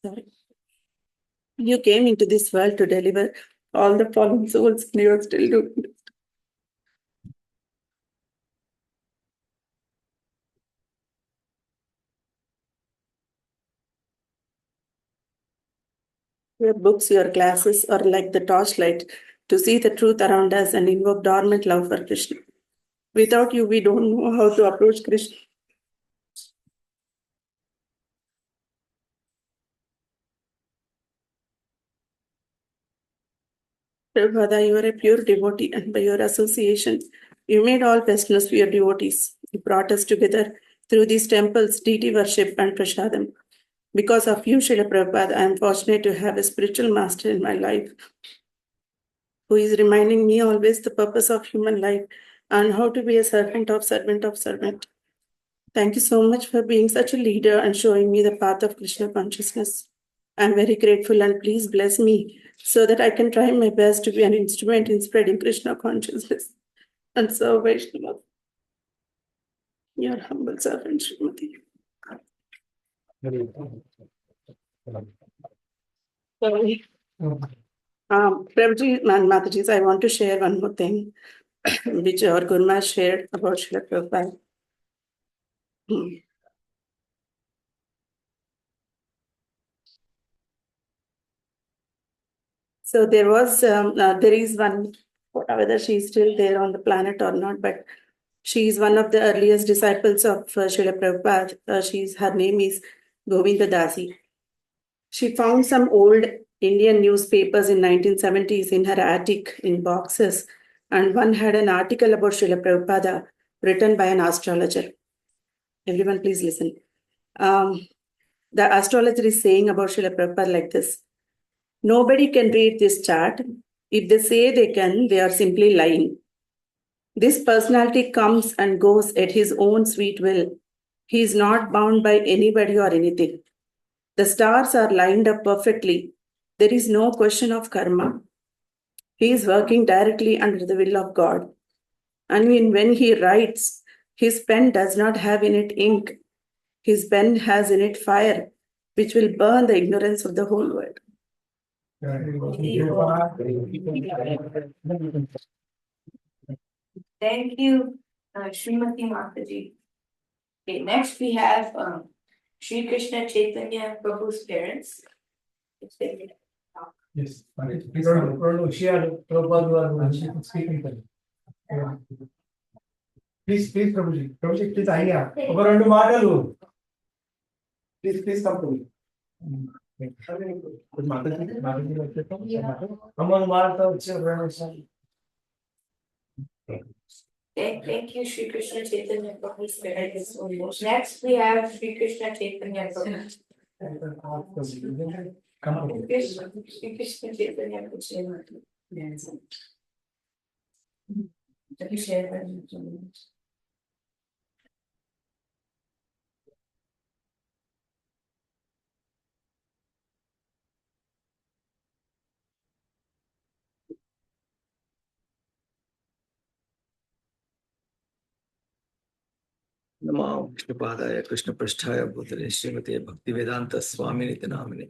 [SPEAKER 11] Sorry. You came into this world to deliver all the fallen souls, and you are still doing it. Your books, your classes are like the torchlight to see the truth around us and invoke dormant love for Krishna. Without you, we don't know how to approach Krishna. Prabhupada, you are a pure devotee, and by your association, you made all Westerners pure devotees. You brought us together through these temples, deity worship, and prasadam. Because of you, Srila Prabhupada, I am fortunate to have a spiritual master in my life who is reminding me always the purpose of human life and how to be a servant of servant of servant. Thank you so much for being such a leader and showing me the path of Krishna consciousness. I'm very grateful, and please bless me so that I can try my best to be an instrument in spreading Krishna consciousness and serve Vaishnava. Your humble servant, Srimati. Sorry. Prabhuji and Mataji, I want to share one more thing which our Gurma shared about Srila Prabhupada. So there is one, whether she is still there on the planet or not, but she is one of the earliest disciples of Srila Prabhupada. Her name is Govinda Dasi. She found some old Indian newspapers in 1970s in her attic in boxes, and one had an article about Srila Prabhupada written by an astrologer. Everyone, please listen. The astrologer is saying about Srila Prabhupada like this: nobody can read this chart. If they say they can, they are simply lying. This personality comes and goes at his own sweet will. He is not bound by anybody or anything. The stars are lined up perfectly. There is no question of karma. He is working directly under the will of God. And when he writes, his pen does not have in it ink. His pen has in it fire, which will burn the ignorance of the whole world.
[SPEAKER 5] Thank you, Srimati Mataji. Okay, next we have Sri Krishna Chaitanya Prabhu's parents.
[SPEAKER 6] Yes, please share Prabhupada speaking. Please, Prabhuji, please, please come to me.
[SPEAKER 5] Thank you, Sri Krishna Chaitanya Prabhu's parents. Next we have Sri Krishna Chaitanya Prabhu. Sri Krishna Chaitanya Prabhu. Have you shared that?
[SPEAKER 9] Namo Vishnupadaya Krishna Prasthaya Bhutale Srimate Bhaktivedanta Swami Namini.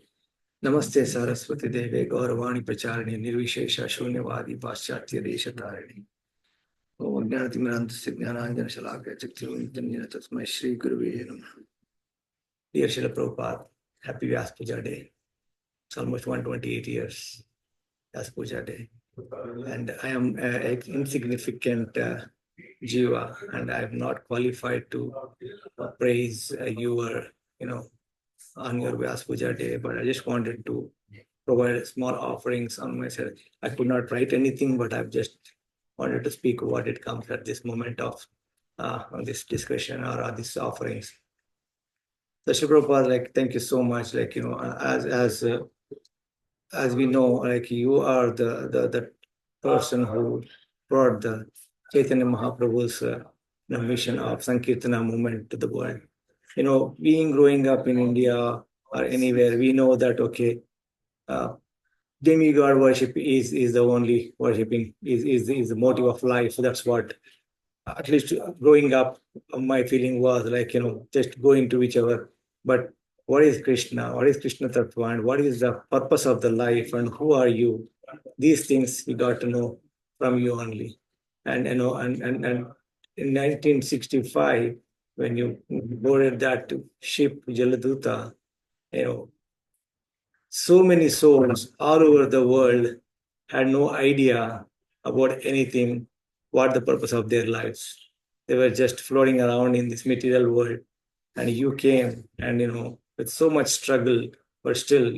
[SPEAKER 9] Namaste Saraswati Deve Gauravani Pracharini Nirvishesha Shunyavadi Paschatya Deshatarani. Om Gnanatimiranta Signananjana Shalaka Chaktivantanjana Tasmai Shri Guruve Namaha. Dear Srila Prabhupada, happy Vyasa Puja Day. It's almost 128 years Vyasa Puja Day. And I am an insignificant
[SPEAKER 6] jiva, and I'm not qualified to praise your, on your Vyasa Puja day, but I just wanted to provide small offerings on myself. I could not write anything, but I've just wanted to speak what it comes at this moment of this discussion or these offerings. So Srila Prabhupada, thank you so much. As we know, you are the person who brought the Chaitanya Mahaprabhu's mission of Sankirtana movement to the world. Being growing up in India or anywhere, we know that demigod worship is the only worshiping is the motive of life. So that's what, at least growing up, my feeling was just go into whichever. But what is Krishna? What is Krishna Tattva? And what is the purpose of the life? And who are you? These things we got to know from you only. And in 1965, when you boarded that ship Jaladuta, so many souls all over the world had no idea about anything, what the purpose of their lives. They were just floating around in this material world. And you came and, with so much struggle, but still,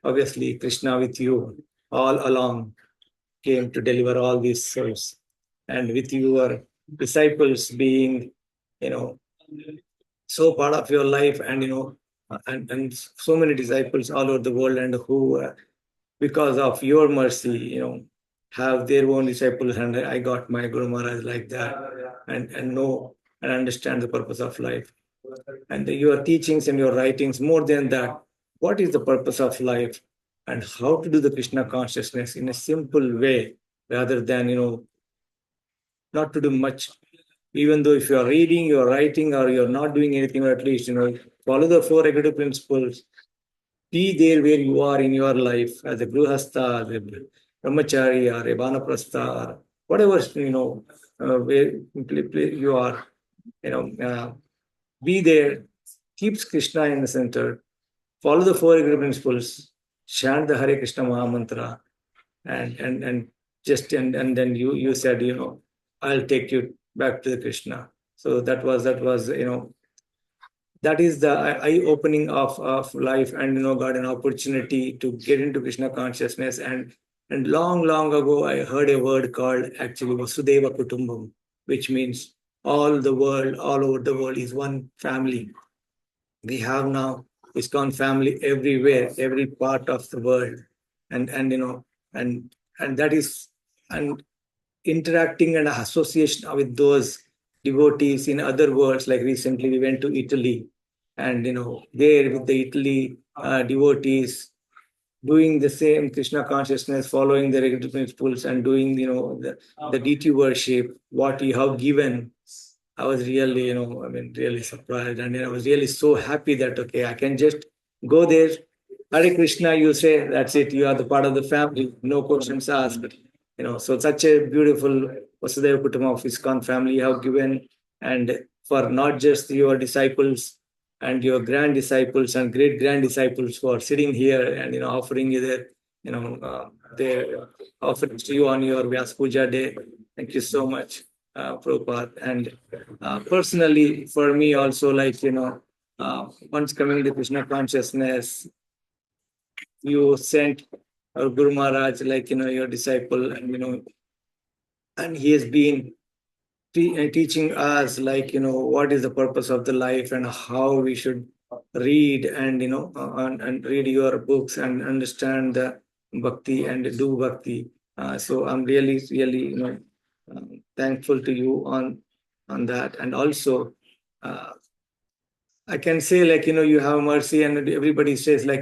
[SPEAKER 6] obviously, Krishna with you all along came to deliver all these souls. And with your disciples being, so part of your life and so many disciples all over the world and who, because of your mercy, have their own disciples. And I got my Guru Maharaj like that and know and understand the purpose of life. And your teachings and your writings, more than that, what is the purpose of life and how to do the Krishna consciousness in a simple way rather than, not to do much. Even though if you are reading, you are writing, or you're not doing anything, or at least, follow the four executive principles. Be there where you are in your life as a Gruhastha, as a Brahmachari, or a Vanaprastha, or whatever, where you are, be there, keeps Krishna in the center, follow the four executive principles, chant the Hare Krishna Maha Mantra, and then you said, I'll take you back to the Krishna. So that was that is the eye-opening of life, and got an opportunity to get into Krishna consciousness. And long ago, I heard a word called actually Vasudeva Kutumbam, which means all over the world is one family. We have now ISKCON family everywhere, every part of the world, and that is, and interacting and association with those devotees in other worlds. Like recently we went to Italy, and there with the Italy devotees doing the same Krishna consciousness, following the regular principles, and doing the deity worship, what you have given. I was really, really surprised, and I was really so happy that I can just go there. Hare Krishna, you say, that's it. You are the part of the family. No questions asked. So such a beautiful Vasudeva Kutumbam of ISKCON family you have given, and for not just your disciples and your grand disciples and great grand disciples who are sitting here and offering you their offerings to you on your Vyasa Puja day. Thank you so much, Prabhupada. And personally, for me also, once coming to Krishna consciousness, you sent our Guru Maharaj, your disciple, and he has been teaching us, what is the purpose of the life and how we should read and, and read your books and understand the Bhakti and do Bhakti. So I'm really, thankful to you on that. And also, I can say, you have mercy, and everybody says, we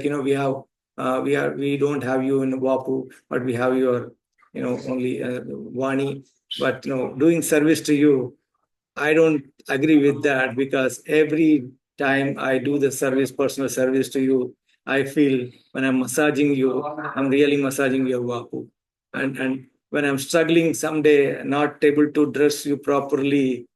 [SPEAKER 6] don't have you in Vapu, but we have your, only Vani. But, doing service to you, I don't agree with that, because every time I do the service, personal service to you, I feel when I'm massaging you, I'm really massaging your Vapu. And when I'm struggling someday, not able to dress you properly,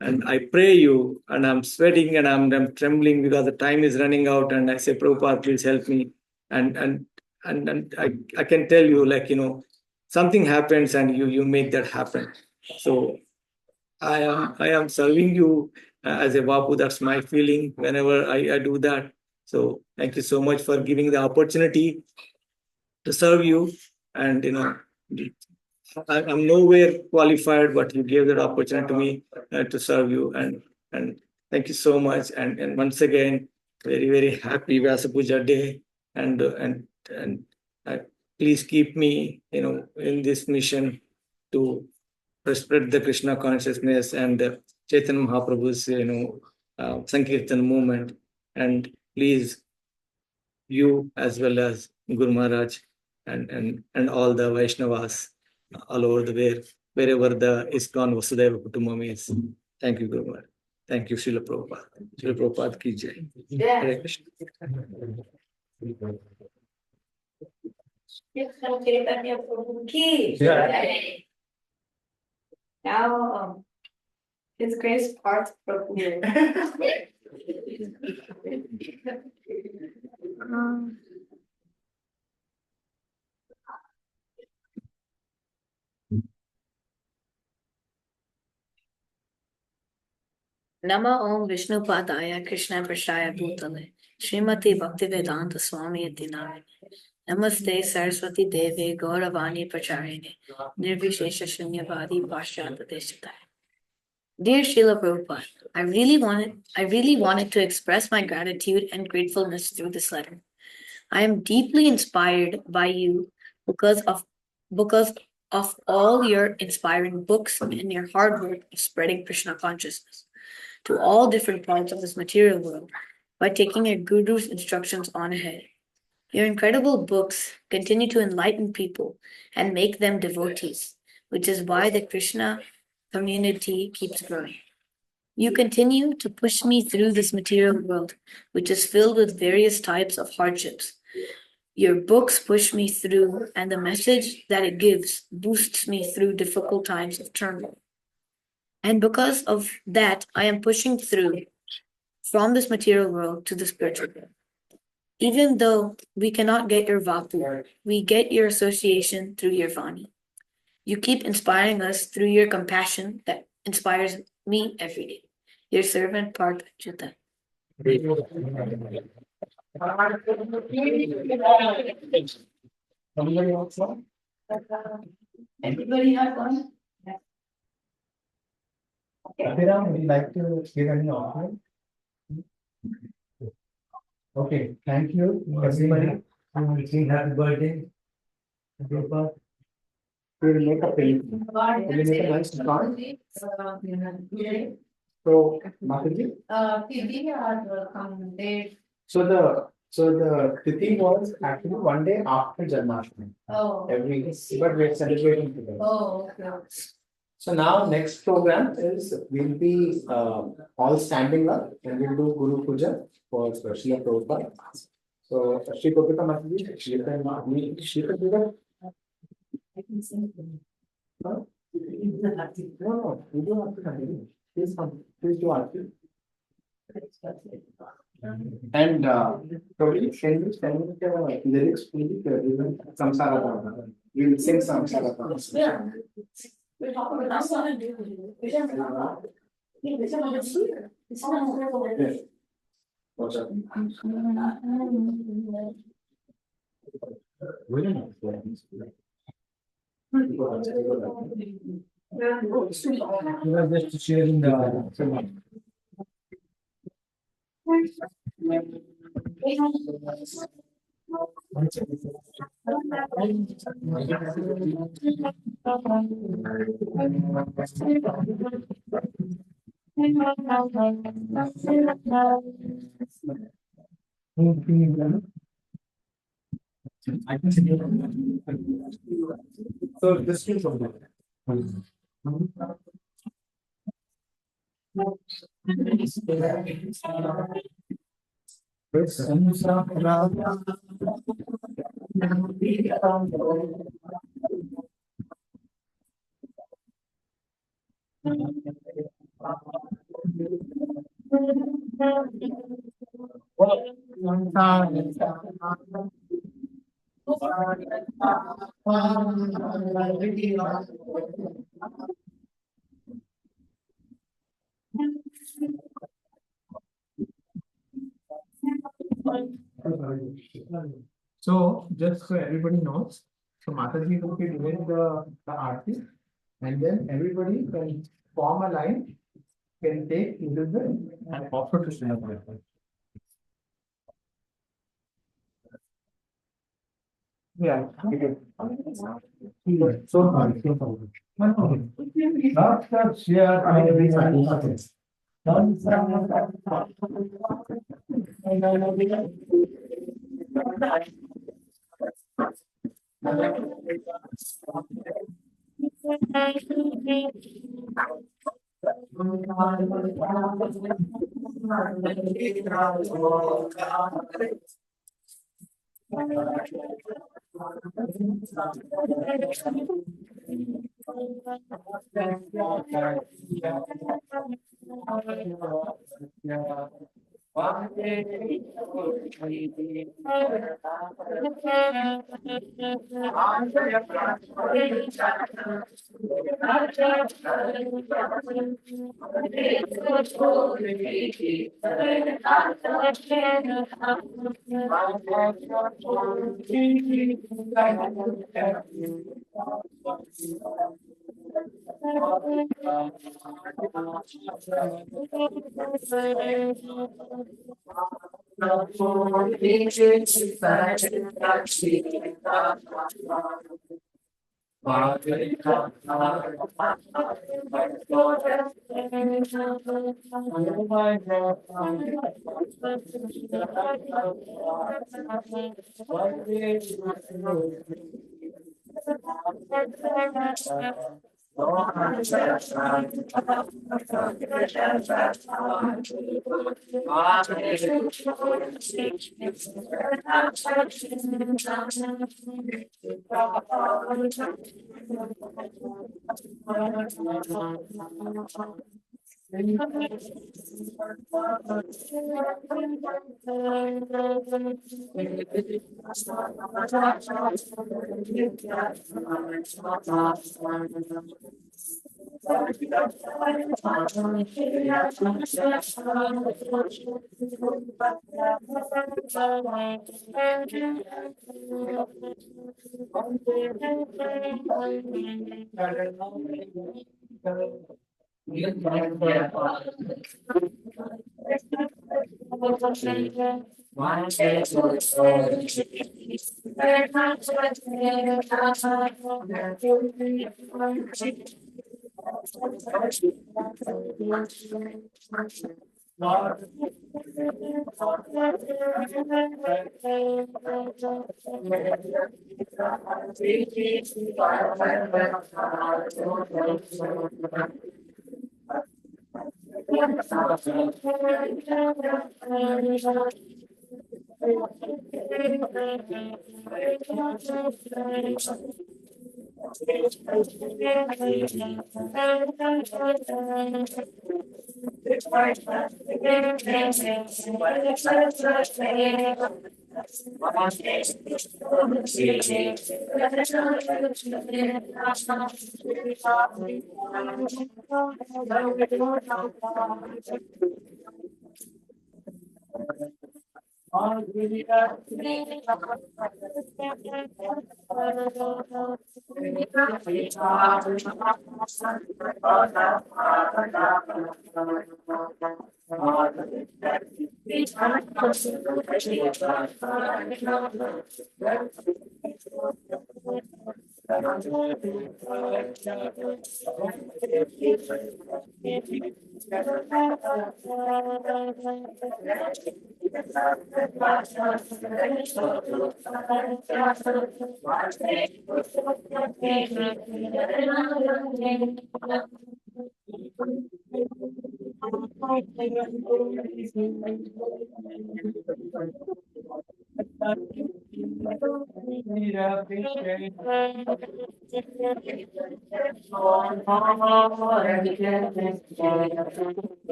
[SPEAKER 6] and I pray you, and I'm sweating and I'm trembling because the time is running out, and I say, Prabhupada, please help me. And I can tell you, something happens and you make that happen. So I am serving you as a Bapu. That's my feeling whenever I do that. So thank you so much for giving the opportunity to serve you. And I'm nowhere qualified, but you gave that opportunity to me to serve you. And thank you so much. And once again, very very happy Vyasa Puja day. And please keep me in this mission to spread the Krishna consciousness and Chaitanya Mahaprabhu's Sankirtan movement. And please, you as well as Guru Maharaj and all the Vaishnavas all over the wherever the ISKCON Vasudeva Kutumbam is. Thank you, Guru Maharaj. Thank you, Srila Prabhupada. Srila Prabhupada ki jai. Hare Krishna.
[SPEAKER 5] Now, His Grace Parth Prabhu.
[SPEAKER 8] Nama Om Vishnu Padaya Krishna Prashaya Bhutale Srimati Bhaktivedanta Swami Iti Namine Namaste Saraswati Devi Gauravani Pracharine Nirvishesha Shunyavadi Pashyanta Deshitaya. Dear Srila Prabhupada, I really wanted to express my gratitude and gratefulness through this letter. I am deeply inspired by you because of all your inspiring books and your hard work of spreading Krishna consciousness to all different parts of this material world by taking your Guru's instructions on ahead. Your incredible books continue to enlighten people and make them devotees, which is why the Krishna community keeps growing. You continue to push me through this material world, which is filled with various types of hardships. Your books push me through, and the message that it gives boosts me through difficult times of turmoil. And because of that, I am pushing through from this material world to the spiritual world. Even though we cannot get your Vapu, we get your association through your Vani. You keep inspiring us through your compassion that inspires me every day. Your servant, Parth Achyuta.
[SPEAKER 5] Anybody have one?
[SPEAKER 1] Abhiram, would you like to give any offering? Okay, thank you, everybody. Sing happy birthday. Prabhupada. We will make a paint. Will you make a nice drawing? So, Mataji? So the Tithi was actually one day after Janmashtami.
[SPEAKER 5] Oh.
[SPEAKER 1] Every year, but we're celebrating today.
[SPEAKER 5] Oh, okay.
[SPEAKER 1] So now next program is we'll be all standing up and we'll do Guru Puja for Srila Prabhupada. So Shri Prabhupada Mataji, Shri Prabhupada. I can sing. No, no, you don't have to continue. Please come, please do Aarti. And probably can you send me the lyrics to the Samsara Dharma? We will sing Samsara Dharma. Yeah. We're talking about that. Yes. What's up? Just sharing the. So this is So, just so everybody knows, so Mataji will be doing the aarti, and then everybody can form a line, can take little bit and offer to Srila Prabhupada. Yeah. So far, so far. Not that share, I will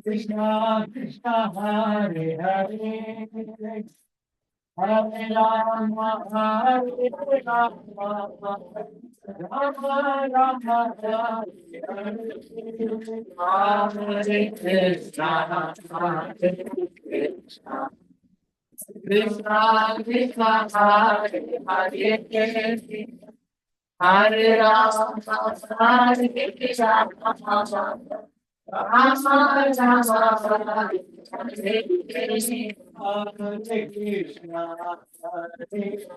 [SPEAKER 1] Krishna Krishna Hare Hare Hare Rama Hare Rama Rama Rama Hare Hare Krishna Hare Krishna Krishna Krishna Hare Hare Hare Rama Hare Rama Rama Rama Hare Krishna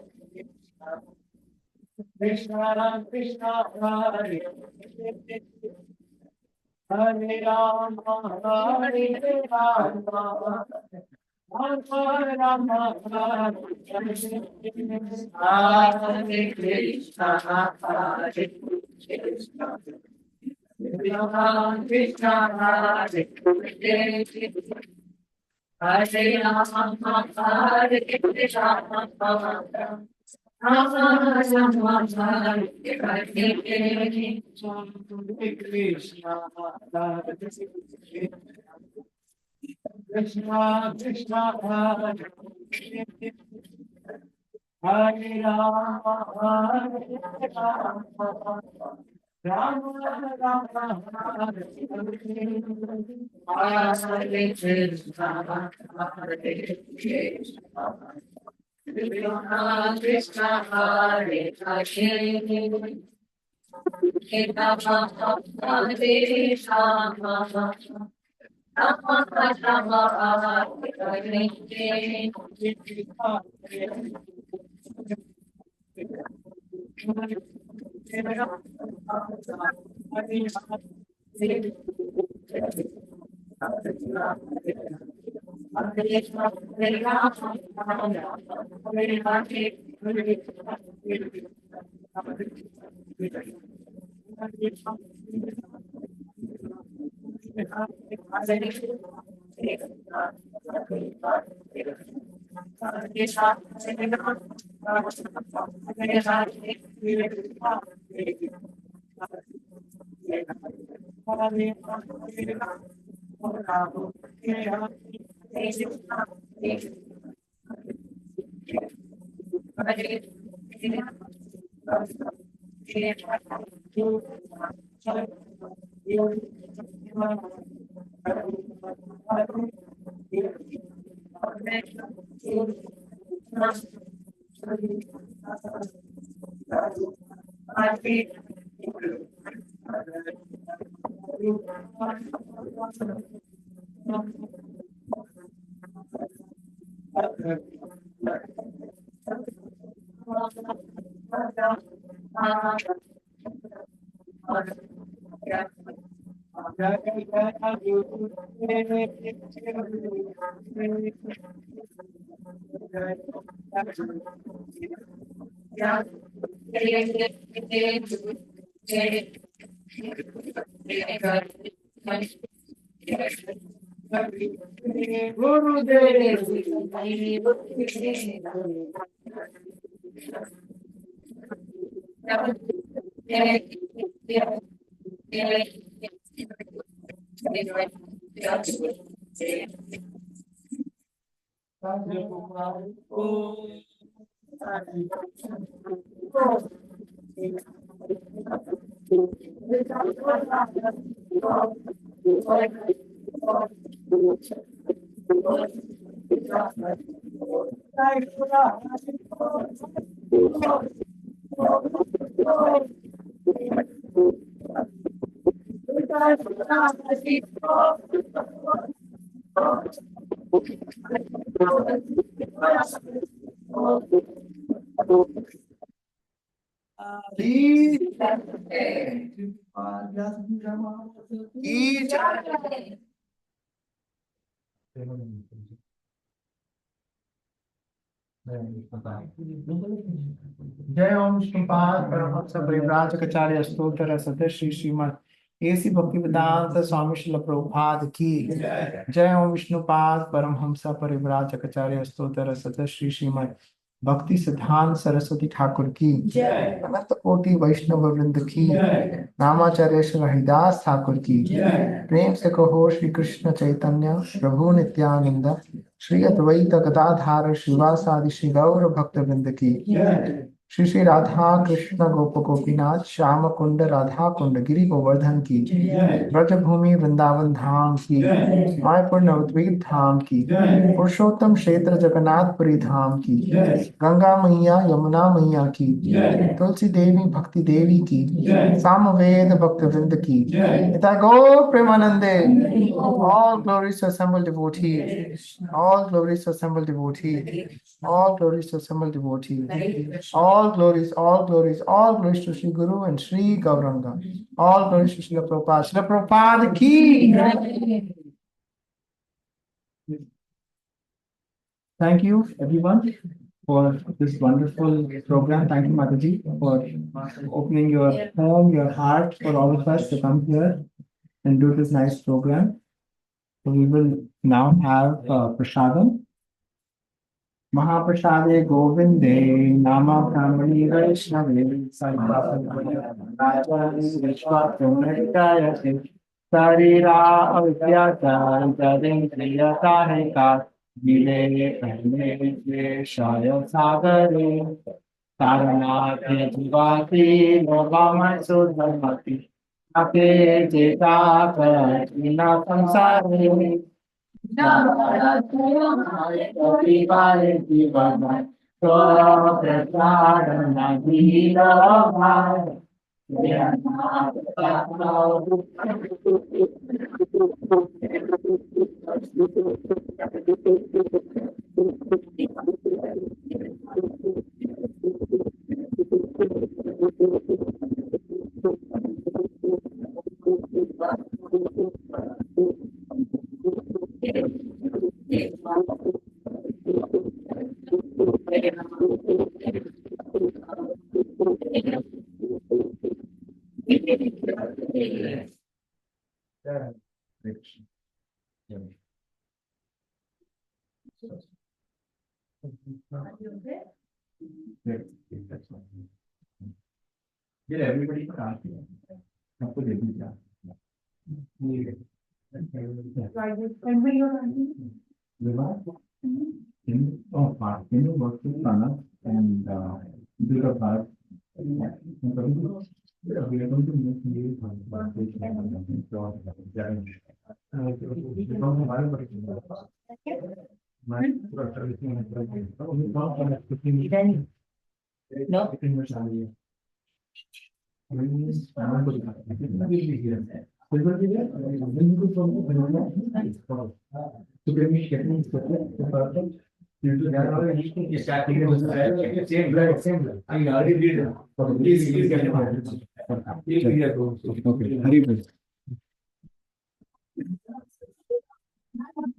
[SPEAKER 1] Krishna Krishna Hare Hare Rama Hare Rama Rama Rama Hare Krishna Hare Krishna Krishna Krishna Hare Hare Rama Hare Rama Rama Rama Hare Krishna Krishna Krishna Hare Hare Rama Hare Rama Rama Rama Hare Krishna Hare Krishna Krishna Krishna Hare जय ओम विष्णुपाद परमहंस परिव्राजकाचार्य स्तोत्र सदस्य Shri Shrimad AC Bhaktivedanta स्वामी श्रील प्रभुपाद की जय ओम विष्णुपाद परमहंस परिव्राजकाचार्य स्तोत्र सदस्य श्री श्रीमद भक्ति सिद्धांत सरस्वती ठाकुर की, अनंत कोटि वैष्णव वृंद की, नामाचार्य श्री हरिदास ठाकुर की, प्रेम से कहो श्री कृष्ण चैतन्य प्रभु नित्यानंद, श्री अद्वैत गदाधार श्रीवासादि श्री गौर भक्त वृंद की, श्री श्री राधा कृष्ण गोप गोपीनाथ श्याम कुंड राधा कुंड गिरि गोवर्धन की, ब्रजभूमि वृंदावन धाम की, मायपुर नवद्वीप धाम की, पुरुषोत्तम क्षेत्र जगन्नाथपुरी धाम की, गंगा मैया यमुना मैया की, तुलसी देवी भक्ति देवी की, सामवेद भक्त वृंद की, पिता गौर प्रेमानंदे, all glories to assembled devotees, all glories to assembled devotees, all glories to assembled devotees, all glories, all glories, all glories to Sri Guru and Sri Gauranga, all glories to Srila Prabhupada. Srila Prabhupada ki. Thank you, everyone, for this wonderful program. Thank you, Mataji, for opening your home, your heart for all of us to come here and do this nice program. So we will now have prasadam. Mahaprasade Govinde Nama Brahmani Vaishnave Sarvapati Vishwatamritayate Sarira Avidyata Jadin Kriyatahika Vile Kahine Shaya Sagare Taranathe Jivati Logamai Sudharmati Ake Jeta Karina Samsare Get everybody to ask you. Oh, can you work with Pranav and do the part? We are going to make new Okay,